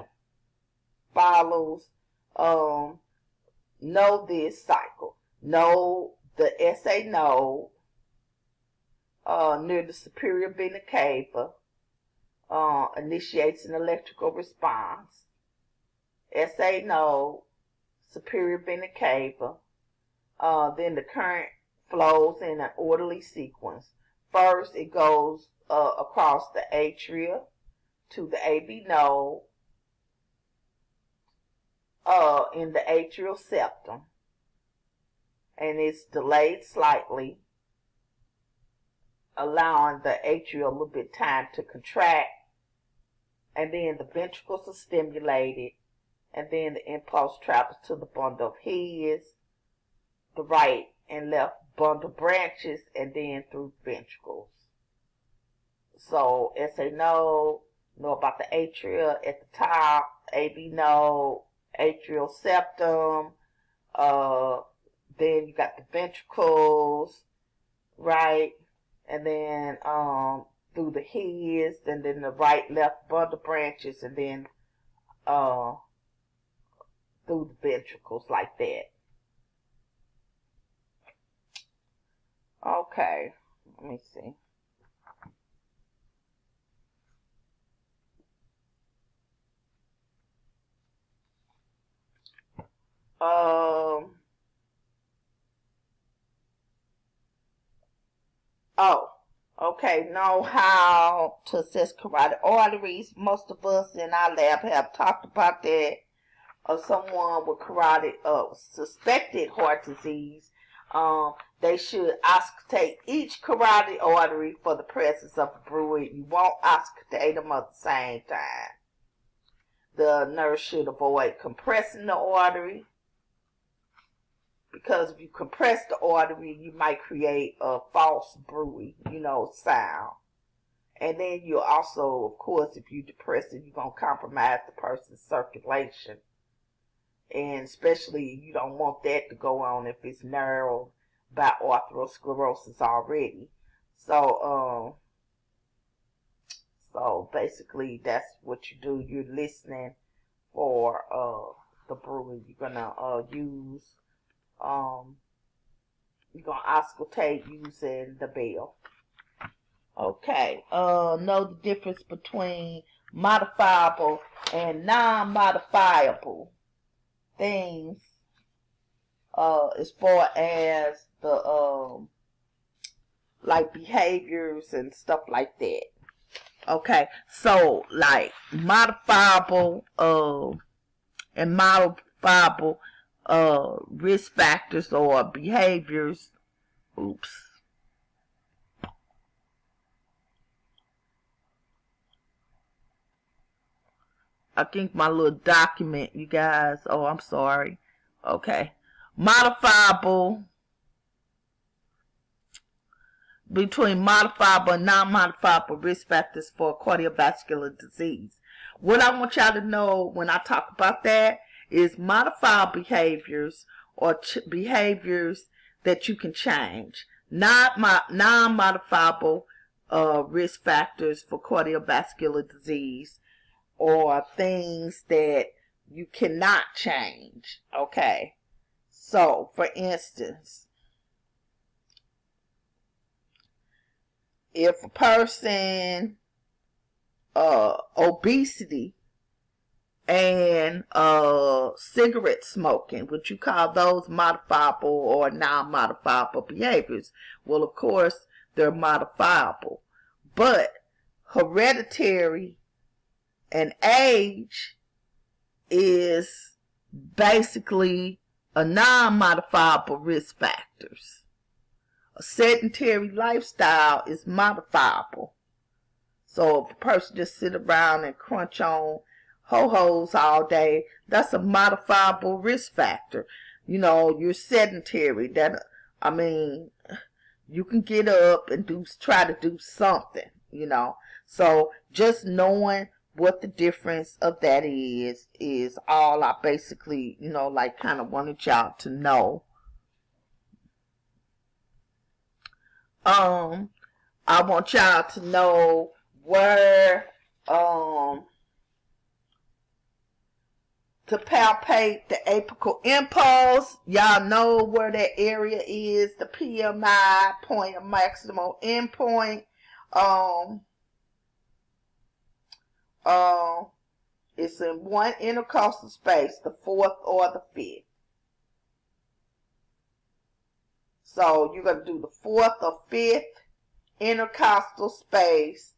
follows. Know this cycle. Know the SA node near the superior vena cava initiates an electrical response. SA node, superior vena cava. Then the current flows in an orderly sequence. First, it goes across the atria to the AV node in the atrial septum, and it's delayed slightly, allowing the atria a little bit time to contract, and then the ventricles are stimulated, and then the impulse travels to the bundle of heads, the right and left bundle branches, and then through ventricles. So SA node, know about the atria at the top, AV node, atrial septum, then you got the ventricles, right? And then through the heads, and then the right, left bundle branches, and then through the ventricles like that. Okay, let me see. Okay, know how to assess carotid arteries. Most of us in our lab have talked about that. Someone with carotid, suspected heart disease, they should auscultate each carotid artery for the presence of a bruit. You won't auscultate them at the same time. The nurse should avoid compressing the artery, because if you compress the artery, you might create a false bruit, sound. And then you also, of course, if you're depressing, you're going to compromise the person's circulation. And especially you don't want that to go on if it's narrowed by atherosclerosis already. So basically that's what you do. You're listening for the bruit. You're gonna you're gonna auscultate using the bell. Okay. Know the difference between modifiable and non-modifiable things as far as the like behaviors and stuff like that. Okay, so like modifiable and modifiable risk factors or behaviors. Oops. I think my little document, you guys. Oh, I'm sorry. Okay. Modifiable, between modifiable and non-modifiable risk factors for cardiovascular disease. What I want y'all to know when I talk about that is modifiable behaviors or behaviors that you can change. Non-modifiable risk factors for cardiovascular disease or things that you cannot change. Okay. So, for instance, if a person obesity and cigarette smoking, would you call those modifiable or non-modifiable behaviors? Well, of course, they're modifiable. But hereditary and age is basically a non-modifiable risk factors. A sedentary lifestyle is modifiable. So if a person just sit around and crunch on ho-hos all day, that's a modifiable risk factor. You know, you're sedentary. You can get up and try to do something, you know. So just knowing what the difference of that is all I basically, like kind of wanted y'all to know. I want y'all to know where to palpate the apical impulse. Y'all know where that area is, the PMI, point of maximal endpoint. It's in one intercostal space, the fourth or the fifth. So you're going to do the fourth or fifth intercostal space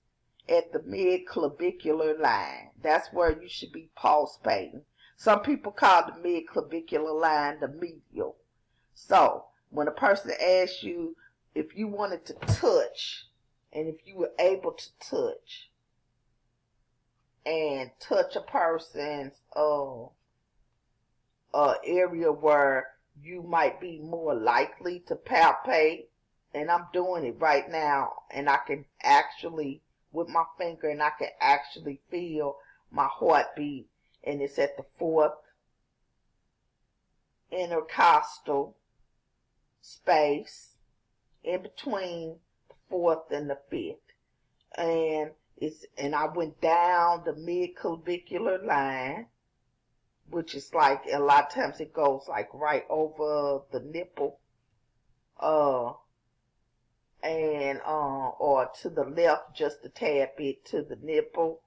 at the mid-clavicular line. That's where you should be pulsating. Some people call the mid-clavicular line the medial. So when a person asks you if you wanted to touch, and if you were able to touch, and touch a person's area where you might be more likely to palpate, and I'm doing it right now, and I can actually, with my finger, and I can actually feel my heartbeat, and it's at the fourth intercostal space, in between the fourth and the fifth, and I went down the mid-clavicular line, which is like, a lot of times it goes like right over the nipple, or to the left just a tad bit to the nipple,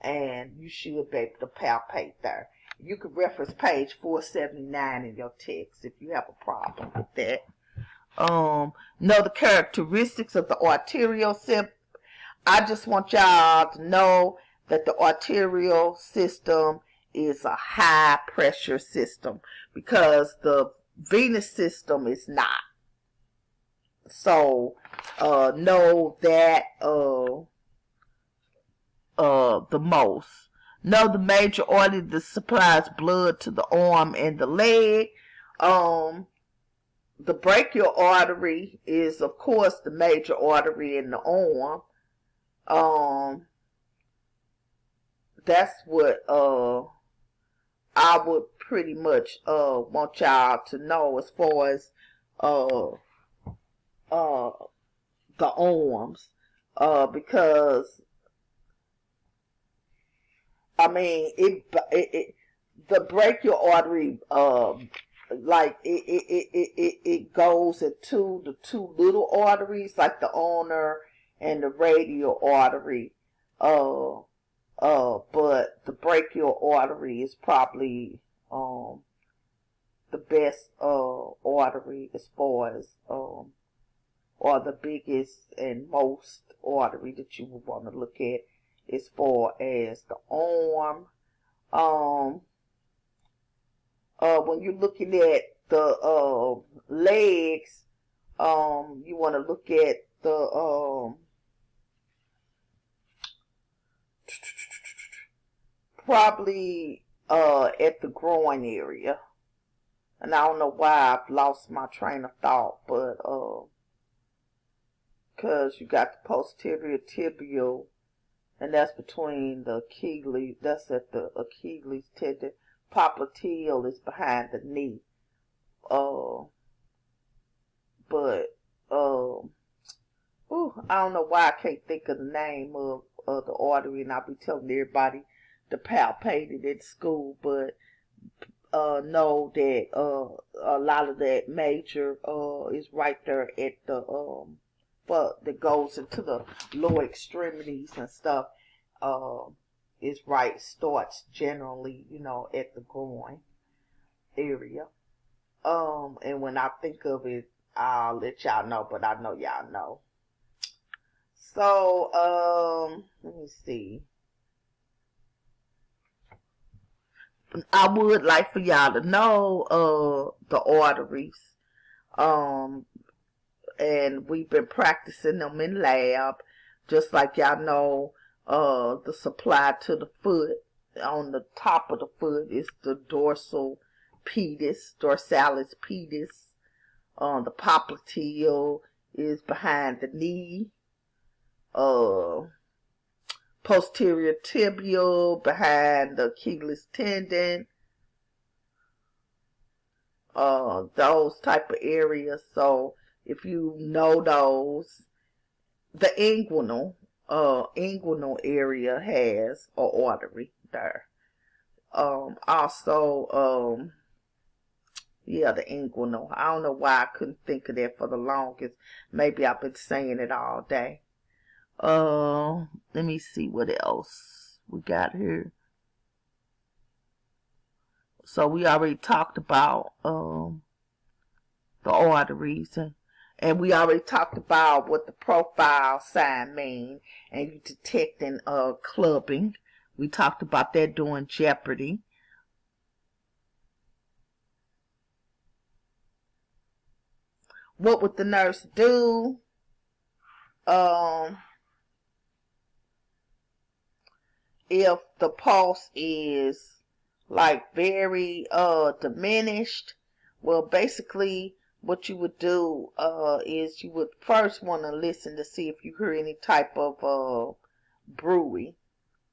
and you should be able to palpate there. You can reference page 479 in your text if you have a problem with that. Know the characteristics of the arterial system. I just want y'all to know that the arterial system is a high pressure system because the venous system is not. So know that the most. Know the major artery that supplies blood to the arm and the leg. The brachial artery is, of course, the major artery in the arm. Um, that's what I would pretty much want y'all to know as far as uh uh the arms, because I mean it the brachial artery, like it goes into the two little arteries, like the ulnar and the radial artery. Uh, but the brachial artery is probably the best artery as far as or the biggest and most artery that you would want to look at as far as the arm. When you're looking at the legs, you want to look at the probably at the groin area. And I don't know why I've lost my train of thought, but cause you got the posterior tibial, and that's between the Achilles, that's at the Achilles tendon. Popliteal is behind the knee. But I don't know why I can't think of the name of the artery, and I'll be telling everybody to palpate it at school, but know that a lot of that major is right there at the but that goes into the lower extremities and stuff, is right, starts generally, at the groin area. And when I think of it, I'll let y'all know, but I know y'all know. So, let me see. I would like for y'all to know, the arteries. And we've been practicing them in lab, just like y'all know, the supply to the foot. On the top of the foot is the dorsalis pedis. The popliteal is behind the knee. Posterior tibial behind the Achilles tendon. Those type of areas. So if you know those, the inguinal area has an artery there. Also, yeah, the inguinal. I don't know why I couldn't think of that for the longest. Maybe I've been saying it all day. Let me see what else we got here. So we already talked about the arteries, and we already talked about what the profile sign mean, and you detecting clubbing. We talked about that during Jeopardy. What would the nurse do? If the pulse is like very diminished, well, basically what you would do is you would first want to listen to see if you hear any type of bruit.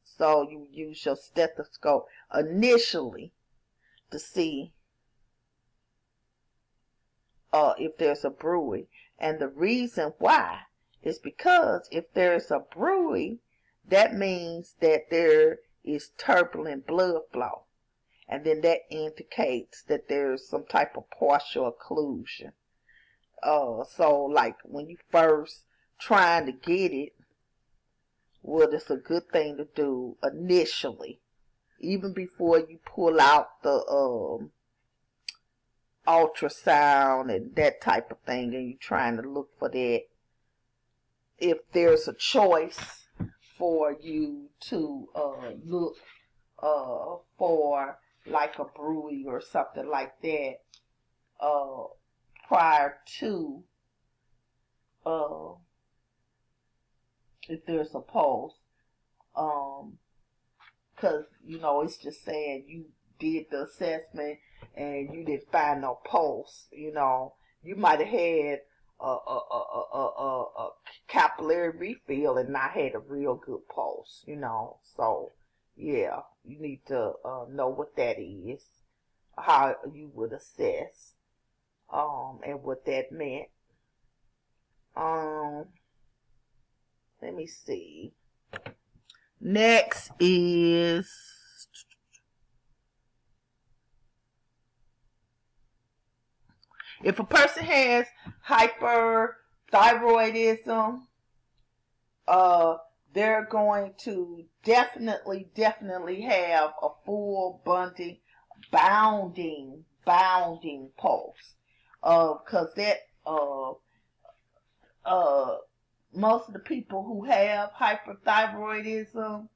So you use your stethoscope initially to see if there's a bruit. And the reason why is because if there's a bruit, that means that there is turbulent blood flow. And then that indicates that there's some type of partial occlusion. So like when you first trying to get it, well, it's a good thing to do initially, even before you pull out the ultrasound and that type of thing, and you're trying to look for that. If there's a choice for you to look for like a bruit or something like that prior to if there's a pulse, because it's just saying you did the assessment and you didn't find no pulse. You might have had capillary refill and not had a real good pulse, So, yeah, you need to know what that is, how you would assess, and what that meant. Let me see. Next is if a person has hyperthyroidism, they're going to definitely have a full bounding pulse. Because most of the people who have hyperthyroidism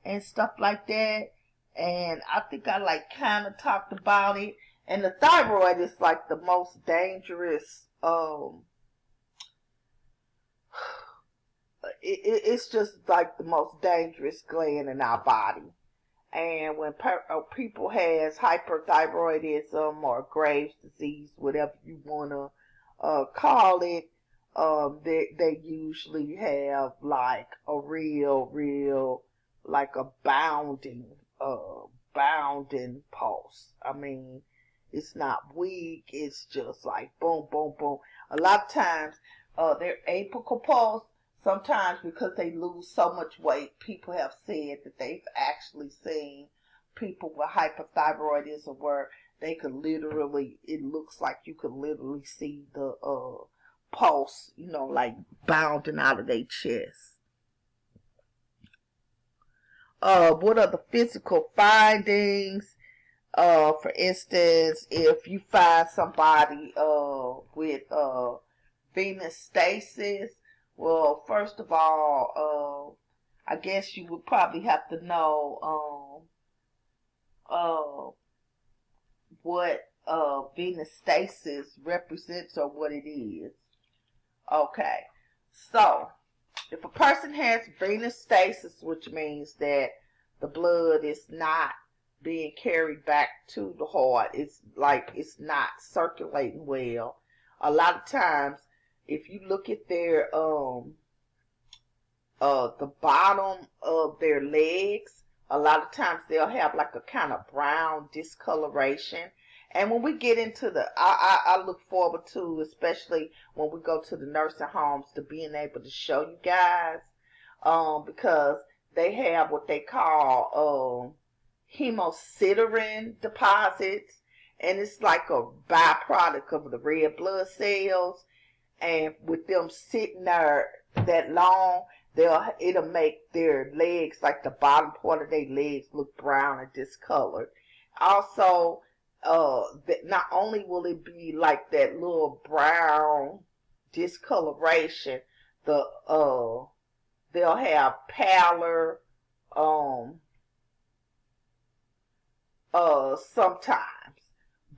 and stuff like that, and I think I kind of talked about it, and the thyroid is like the most dangerous, it's just like the most dangerous gland in our body. And when people has hyperthyroidism or Graves' disease, whatever you want to call it, they usually have like a real, like a bounding pulse. I mean, it's not weak. It's just like boom, boom, boom. A lot of times, their apical pulse, sometimes because they lose so much weight, people have said that they've actually seen people with hypothyroidism where they could literally, it looks like you could literally see the pulse, like bounding out of their chest. What are the physical findings? For instance, if you find somebody with venous stasis, well, first of all, I guess you would probably have to know what venous stasis represents or what it is. Okay, so if a person has venous stasis, which means that the blood is not being carried back to the heart, it's like it's not circulating well. A lot of times, if you look at their the bottom of their legs, a lot of times they'll have like a kind of brown discoloration. And when we get into I look forward to, especially when we go to the nursing homes, to being able to show you guys, because they have what they call hemosiderin deposits, and it's like a byproduct of the red blood cells. And with them sitting there that long, it'll make their legs, like the bottom part of their legs, look brown and discolored. Also, not only will it be like that little brown discoloration, they'll have pallor, sometimes,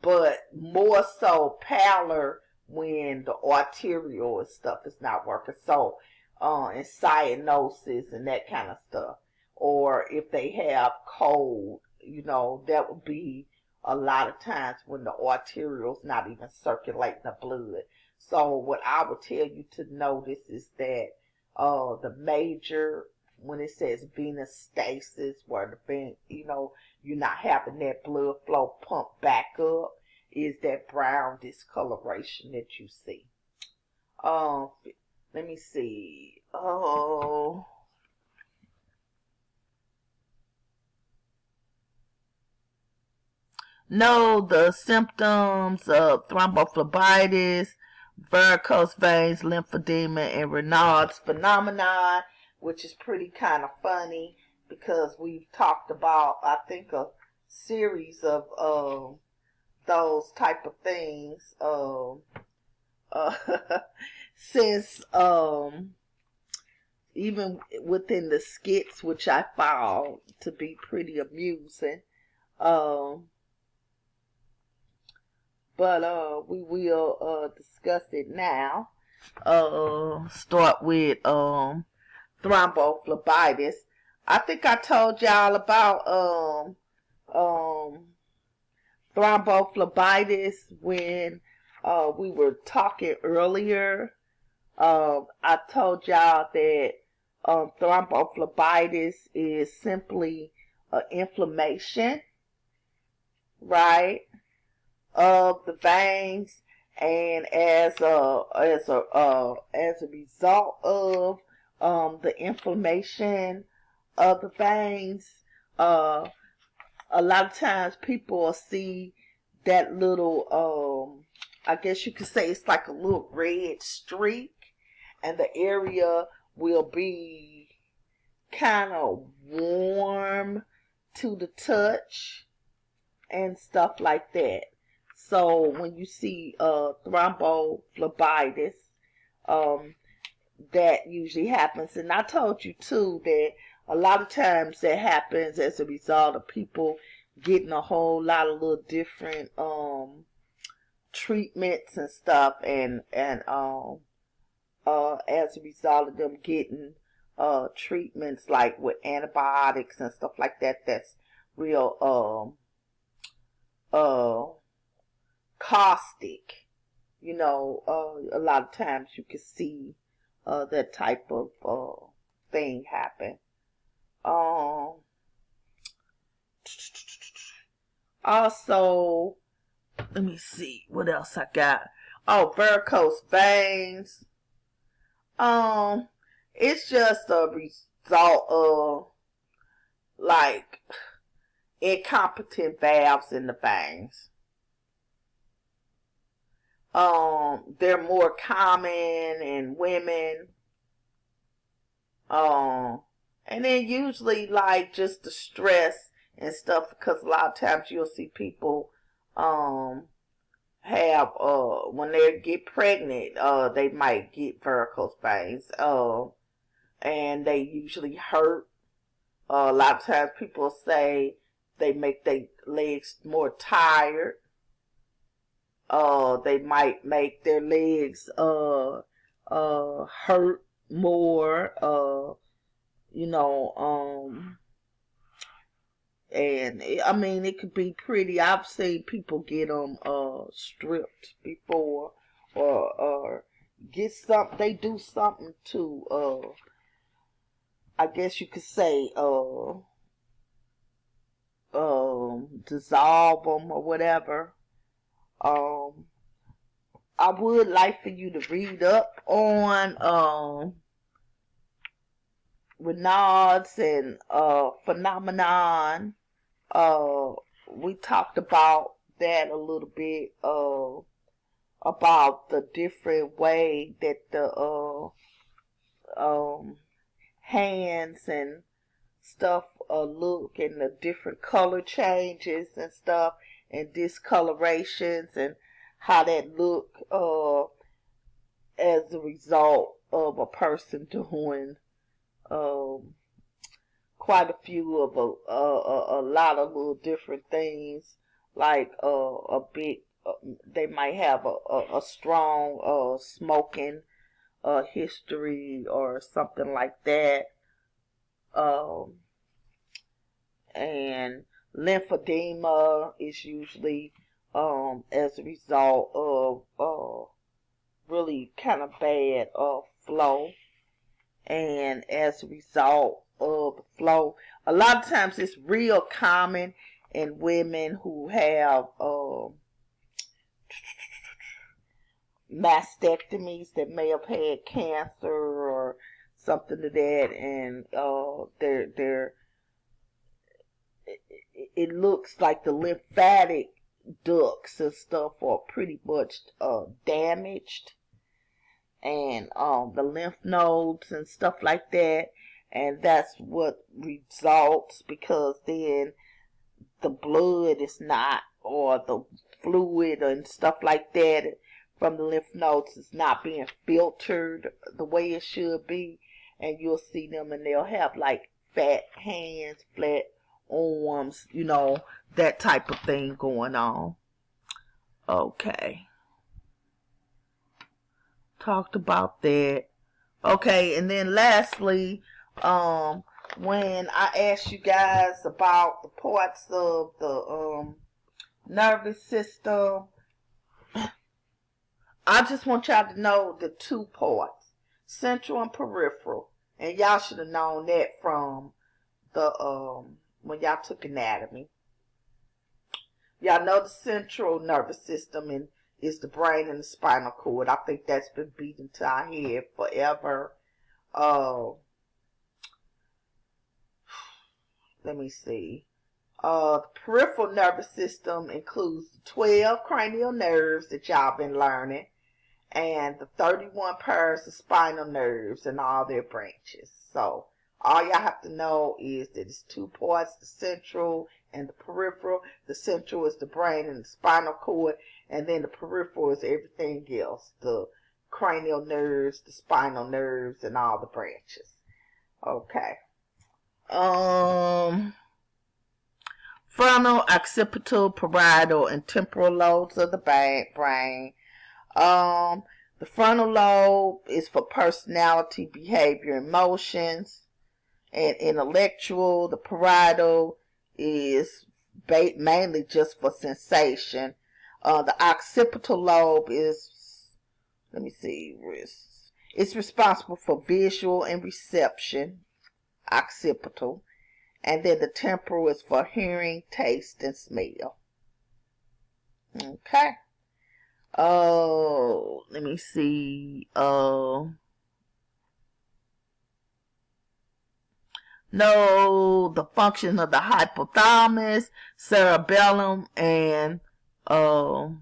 but more so pallor when the arterial and stuff is not working. So, and cyanosis and that kind of stuff. Or if they have cold, that would be a lot of times when the arterial's not even circulating the blood. So what I would tell you to notice is that the major, when it says venous stasis, where you're not having that blood flow pump back up, is that brown discoloration that you see. Let me see. Know the symptoms of thrombophlebitis, varicose veins, lymphedema, and Raynaud's phenomenon, which is pretty kind of funny because we've talked about, I think, a series of those type of things since even within the skits, which I found to be pretty amusing. But we will discuss it now. Start with thrombophlebitis. I think I told y'all about thrombophlebitis when we were talking earlier, I told y'all that thrombophlebitis is simply inflammation, right, of the veins, and as a result of the inflammation of the veins, a lot of times people will see that little, I guess you could say it's like a little red streak, and the area will be kind of warm to the touch and stuff like that. So when you see thrombophlebitis, um, that usually happens. And I told you too that a lot of times that happens as a result of people getting a whole lot of little different treatments and stuff, and as a result of them getting treatments like with antibiotics and stuff like that, that's real caustic. You know, a lot of times you can see that type of thing happen. Also, let me see what else I got. Oh, varicose veins. It's just a result of like incompetent valves in the veins. They're more common in women. And then usually like just the stress and stuff, because a lot of times you'll see people have when they get pregnant, they might get varicose veins. And they usually hurt. A lot of times people say they make their legs more tired. They might make their legs hurt more. You know, and I mean it could be pretty. I've seen people get them stripped before, or get something. They do something to I guess you could say dissolve them or whatever. I would like for you to read up on Raynaud's and phenomenon. We talked about that a little bit, about the different way that the hands and stuff look, and the different color changes and stuff, and discolorations, and how that look as a result of a person doing quite a few of a lot of little different things, like a big they might have a strong smoking history or something like that, and lymphedema is usually as a result of really kind of bad flow, and as a result of the flow, a lot of times it's real common in women who have mastectomies, that may have had cancer or something to that, and it looks like the lymphatic ducts and stuff are pretty much damaged, and the lymph nodes and stuff like that, and that's what results, because then the blood is not, or the fluid and stuff like that from the lymph nodes is not being filtered the way it should be, and you'll see them and they'll have like fat hands, flat arms, you know, that type of thing going on. Okay. Talked about that. Okay, and then lastly, when I asked you guys about the parts of the nervous system, I just want y'all to know the two parts, central and peripheral. And y'all should have known that from the when y'all took anatomy. Y'all know the central nervous system and is the brain and the spinal cord. I think that's been beat into our head forever. Let me see. The peripheral nervous system includes the 12 cranial nerves that y'all been learning and the 31 pairs of spinal nerves and all their branches. So all y'all have to know is that it's two parts, the central and the peripheral. The central is the brain and the spinal cord, and then the peripheral is everything else, the cranial nerves, the spinal nerves, and all the branches. Okay. Frontal, occipital, parietal, and temporal lobes of the brain. The frontal lobe is for personality, behavior, emotions, and intellectual. The parietal is mainly just for sensation. The occipital lobe is, let me see, it's responsible for visual and reception, occipital. And then the temporal is for hearing, taste, and smell. Okay. Oh, let me see. No, the function of the hypothalamus, cerebellum, and the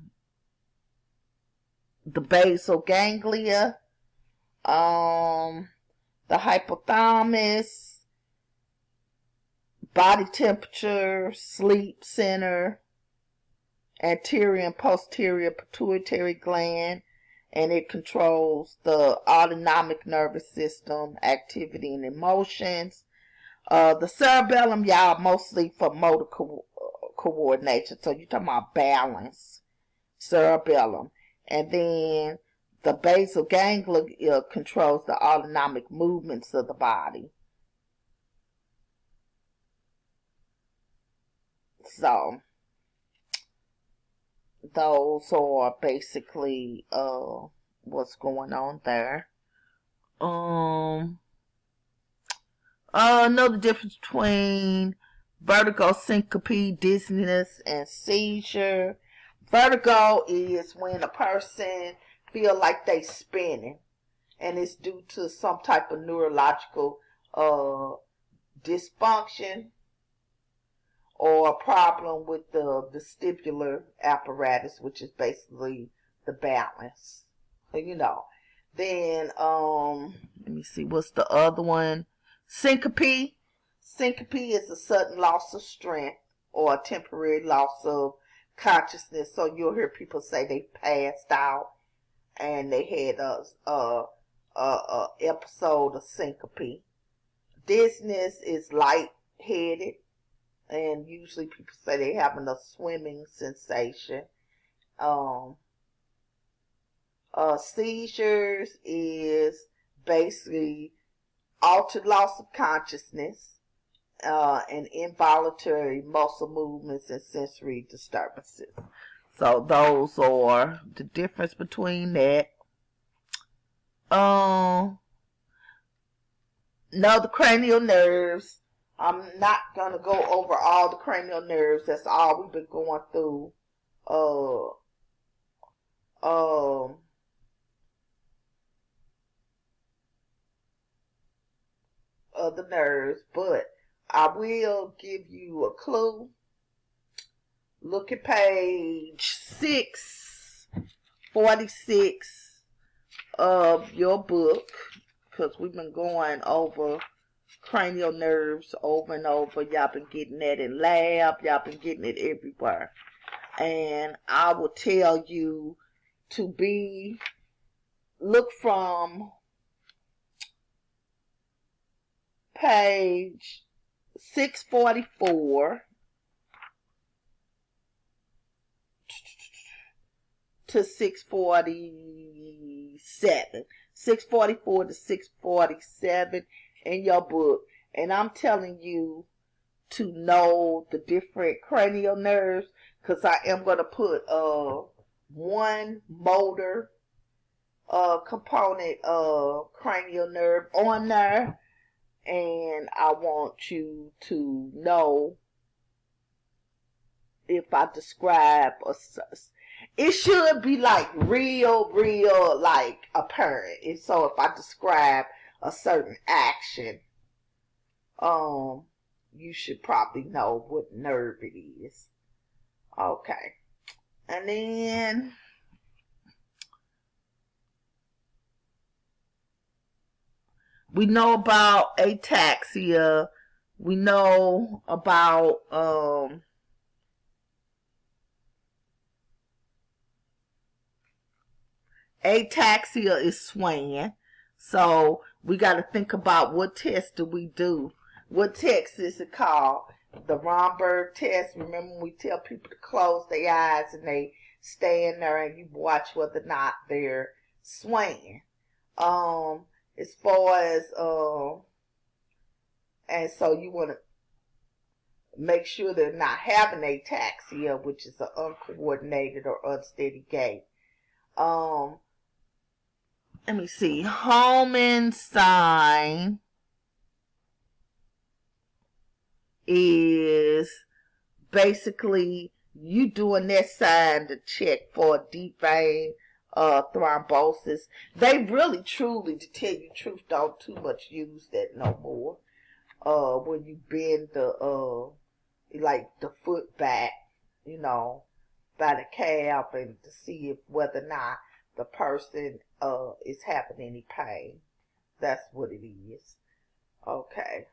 basal ganglia. The hypothalamus, body temperature, sleep center, anterior and posterior pituitary gland, and it controls the autonomic nervous system, activity, and emotions. The cerebellum, y'all, mostly for motor coordination. So you're talking about balance, cerebellum. And then the basal ganglia controls the autonomic movements of the body. So those are basically what's going on there. Know the difference between vertigo, syncope, dizziness, and seizure. Vertigo is when a person feel like they spinning, and it's due to some type of neurological dysfunction or a problem with the vestibular apparatus, which is basically the balance. You know. Then let me see, what's the other one? Syncope. Syncope is a sudden loss of strength or a temporary loss of consciousness. So you'll hear people say they passed out and they had a episode of syncope. Dizziness is lightheaded, and usually people say they having a swimming sensation. Seizures is basically altered loss of consciousness, and involuntary muscle movements and sensory disturbances. So those are the difference between that. Know the cranial nerves. I'm not going to go over all the cranial nerves. That's all we've been going through. The nerves, but I will give you a clue. Look at page 646 of your book, because we've been going over cranial nerves over and over. Y'all been getting that in lab. Y'all been getting it everywhere. And I will tell you to look from page 644 to 647. 644 to 647 in your book. And I'm telling you to know the different cranial nerves, because I am going to put one motor component cranial nerve on there, and I want you to know if I describe it should be like real like apparent. And so if I describe a certain action, you should probably know what nerve it is. Okay. And then we know about ataxia. We know about ataxia is swaying. So we got to think about what test do we do. What test is it called? The Romberg test. Remember when we tell people to close their eyes and they stand there and you watch whether or not they're swaying. As far as and so you want to make sure they're not having ataxia, which is an uncoordinated or unsteady gait. Let me see. Holman sign is basically you doing that sign to check for deep vein thrombosis. They really, truly, to tell you the truth, don't too much use that no more. When you bend the like the foot back, by the calf, and to see if whether or not the person is having any pain. That's what it is. Okay.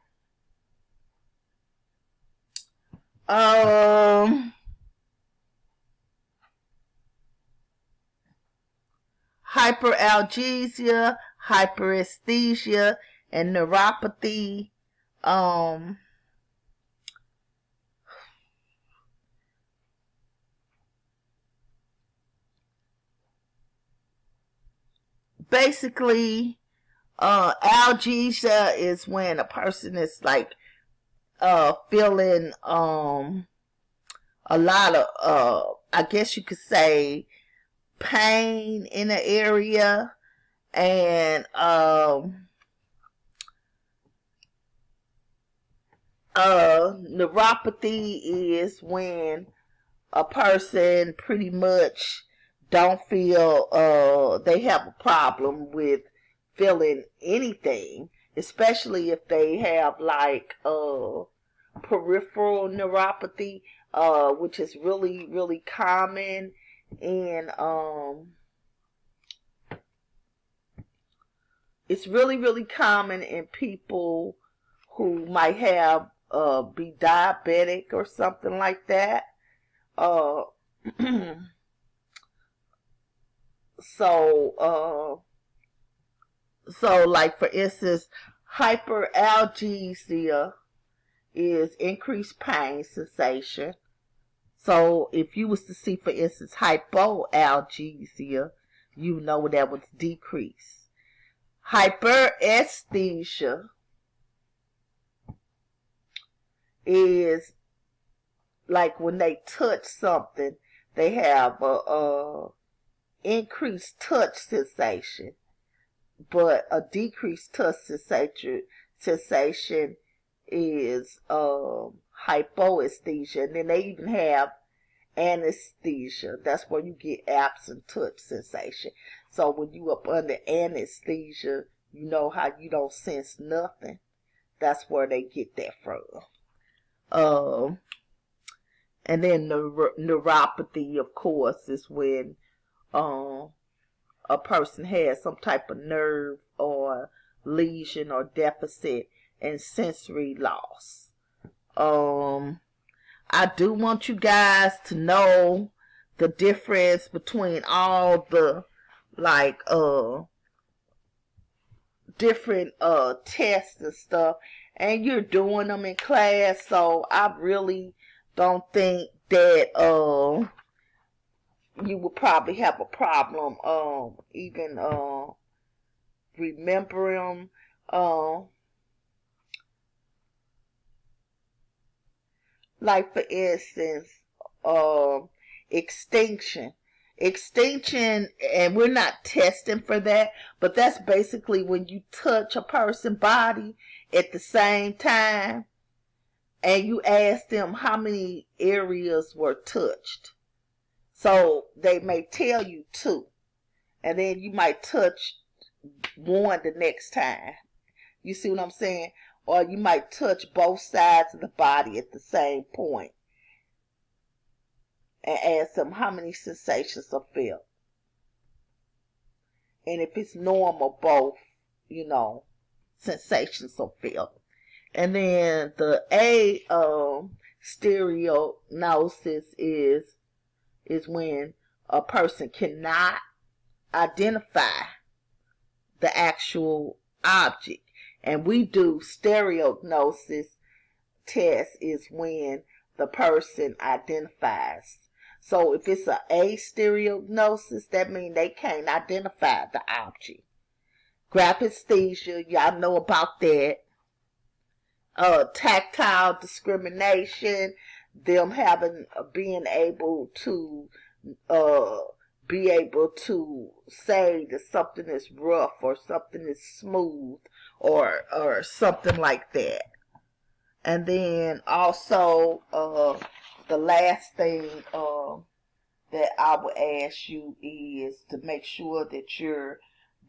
Hyperalgesia, hyperesthesia, and neuropathy. Basically, algesia is when a person is like feeling a lot of I guess you could say pain in the area, and neuropathy is when a person pretty much don't feel they have a problem with feeling anything, especially if they have like peripheral neuropathy, which is really common in it's really common in people who might have be diabetic or something like that. So like for instance, hyperalgesia is increased pain sensation. So if you was to see, for instance, hypoalgesia, you know that was decreased. Hyperesthesia is like when they touch something, they have a increased touch sensation, but a decreased touch sensation is hypoesthesia. And then they even have anesthesia. That's where you get absent touch sensation. So when you up under anesthesia, you know how you don't sense nothing. That's where they get that from. And then neuropathy, of course, is when a person has some type of nerve or lesion or deficit and sensory loss. I do want you guys to know the difference between all the like different tests and stuff, and you're doing them in class, so I really don't think that you would probably have a problem even remembering like for instance extinction. Extinction, and we're not testing for that, but that's basically when you touch a person's body at the same time and you ask them how many areas were touched. So they may tell you 2, and then you might touch 1 the next time. You see what I'm saying? Or you might touch both sides of the body at the same point and ask them how many sensations are felt. And if it's normal, both, sensations are felt. And then the A stereognosis is when a person cannot identify the actual object. And we do stereognosis test is when the person identifies. So if it's a stereognosis, that means they can't identify the object. Graphesthesia, y'all know about that. Tactile discrimination, them being able to say that something is rough or something is smooth or something like that. And then also the last thing that I would ask you is to make sure that you're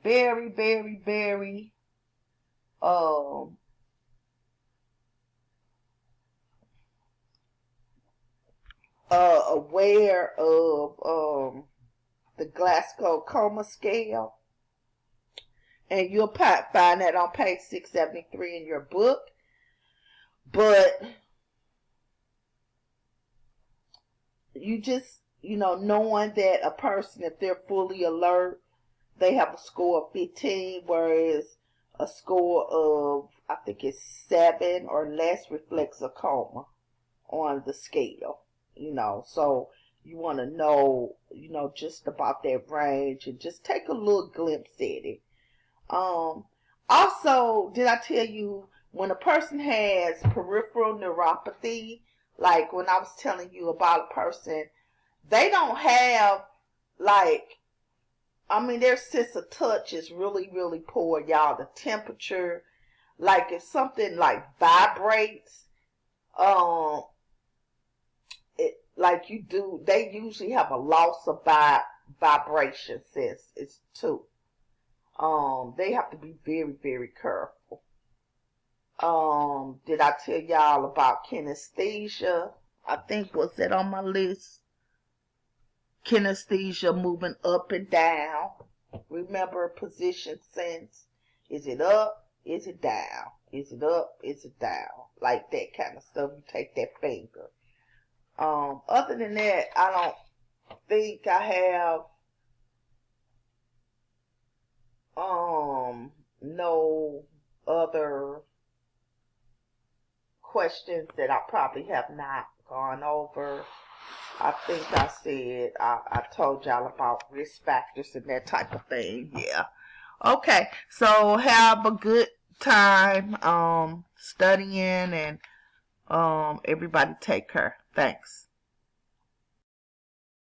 very, very, very aware of the Glasgow Coma Scale. And you'll find that on page 673 in your book. But you just, knowing that a person, if they're fully alert, they have a score of 15, whereas a score of, I think it's 7 or less reflects a coma on the scale, So you want to know, just about that range and just take a little glimpse at it. Also, did I tell you, when a person has peripheral neuropathy, like when I was telling you about a person, they don't have, their sense of touch is really, really poor, y'all. The temperature, if something vibrates, they usually have a loss of vibration sense. It's 2. They have to be very, very careful. Did I tell y'all about kinesthesia? I think, was that on my list? Kinesthesia, moving up and down. Remember position sense. Is it up? Is it down? Is it up? Is it down? Like that kind of stuff. You take that finger. Other than that, I don't think I have no other questions that I probably have not gone over. I think I said, I told y'all about risk factors and that type of thing. Yeah. Okay. So have a good time studying, and everybody take care. Thanks.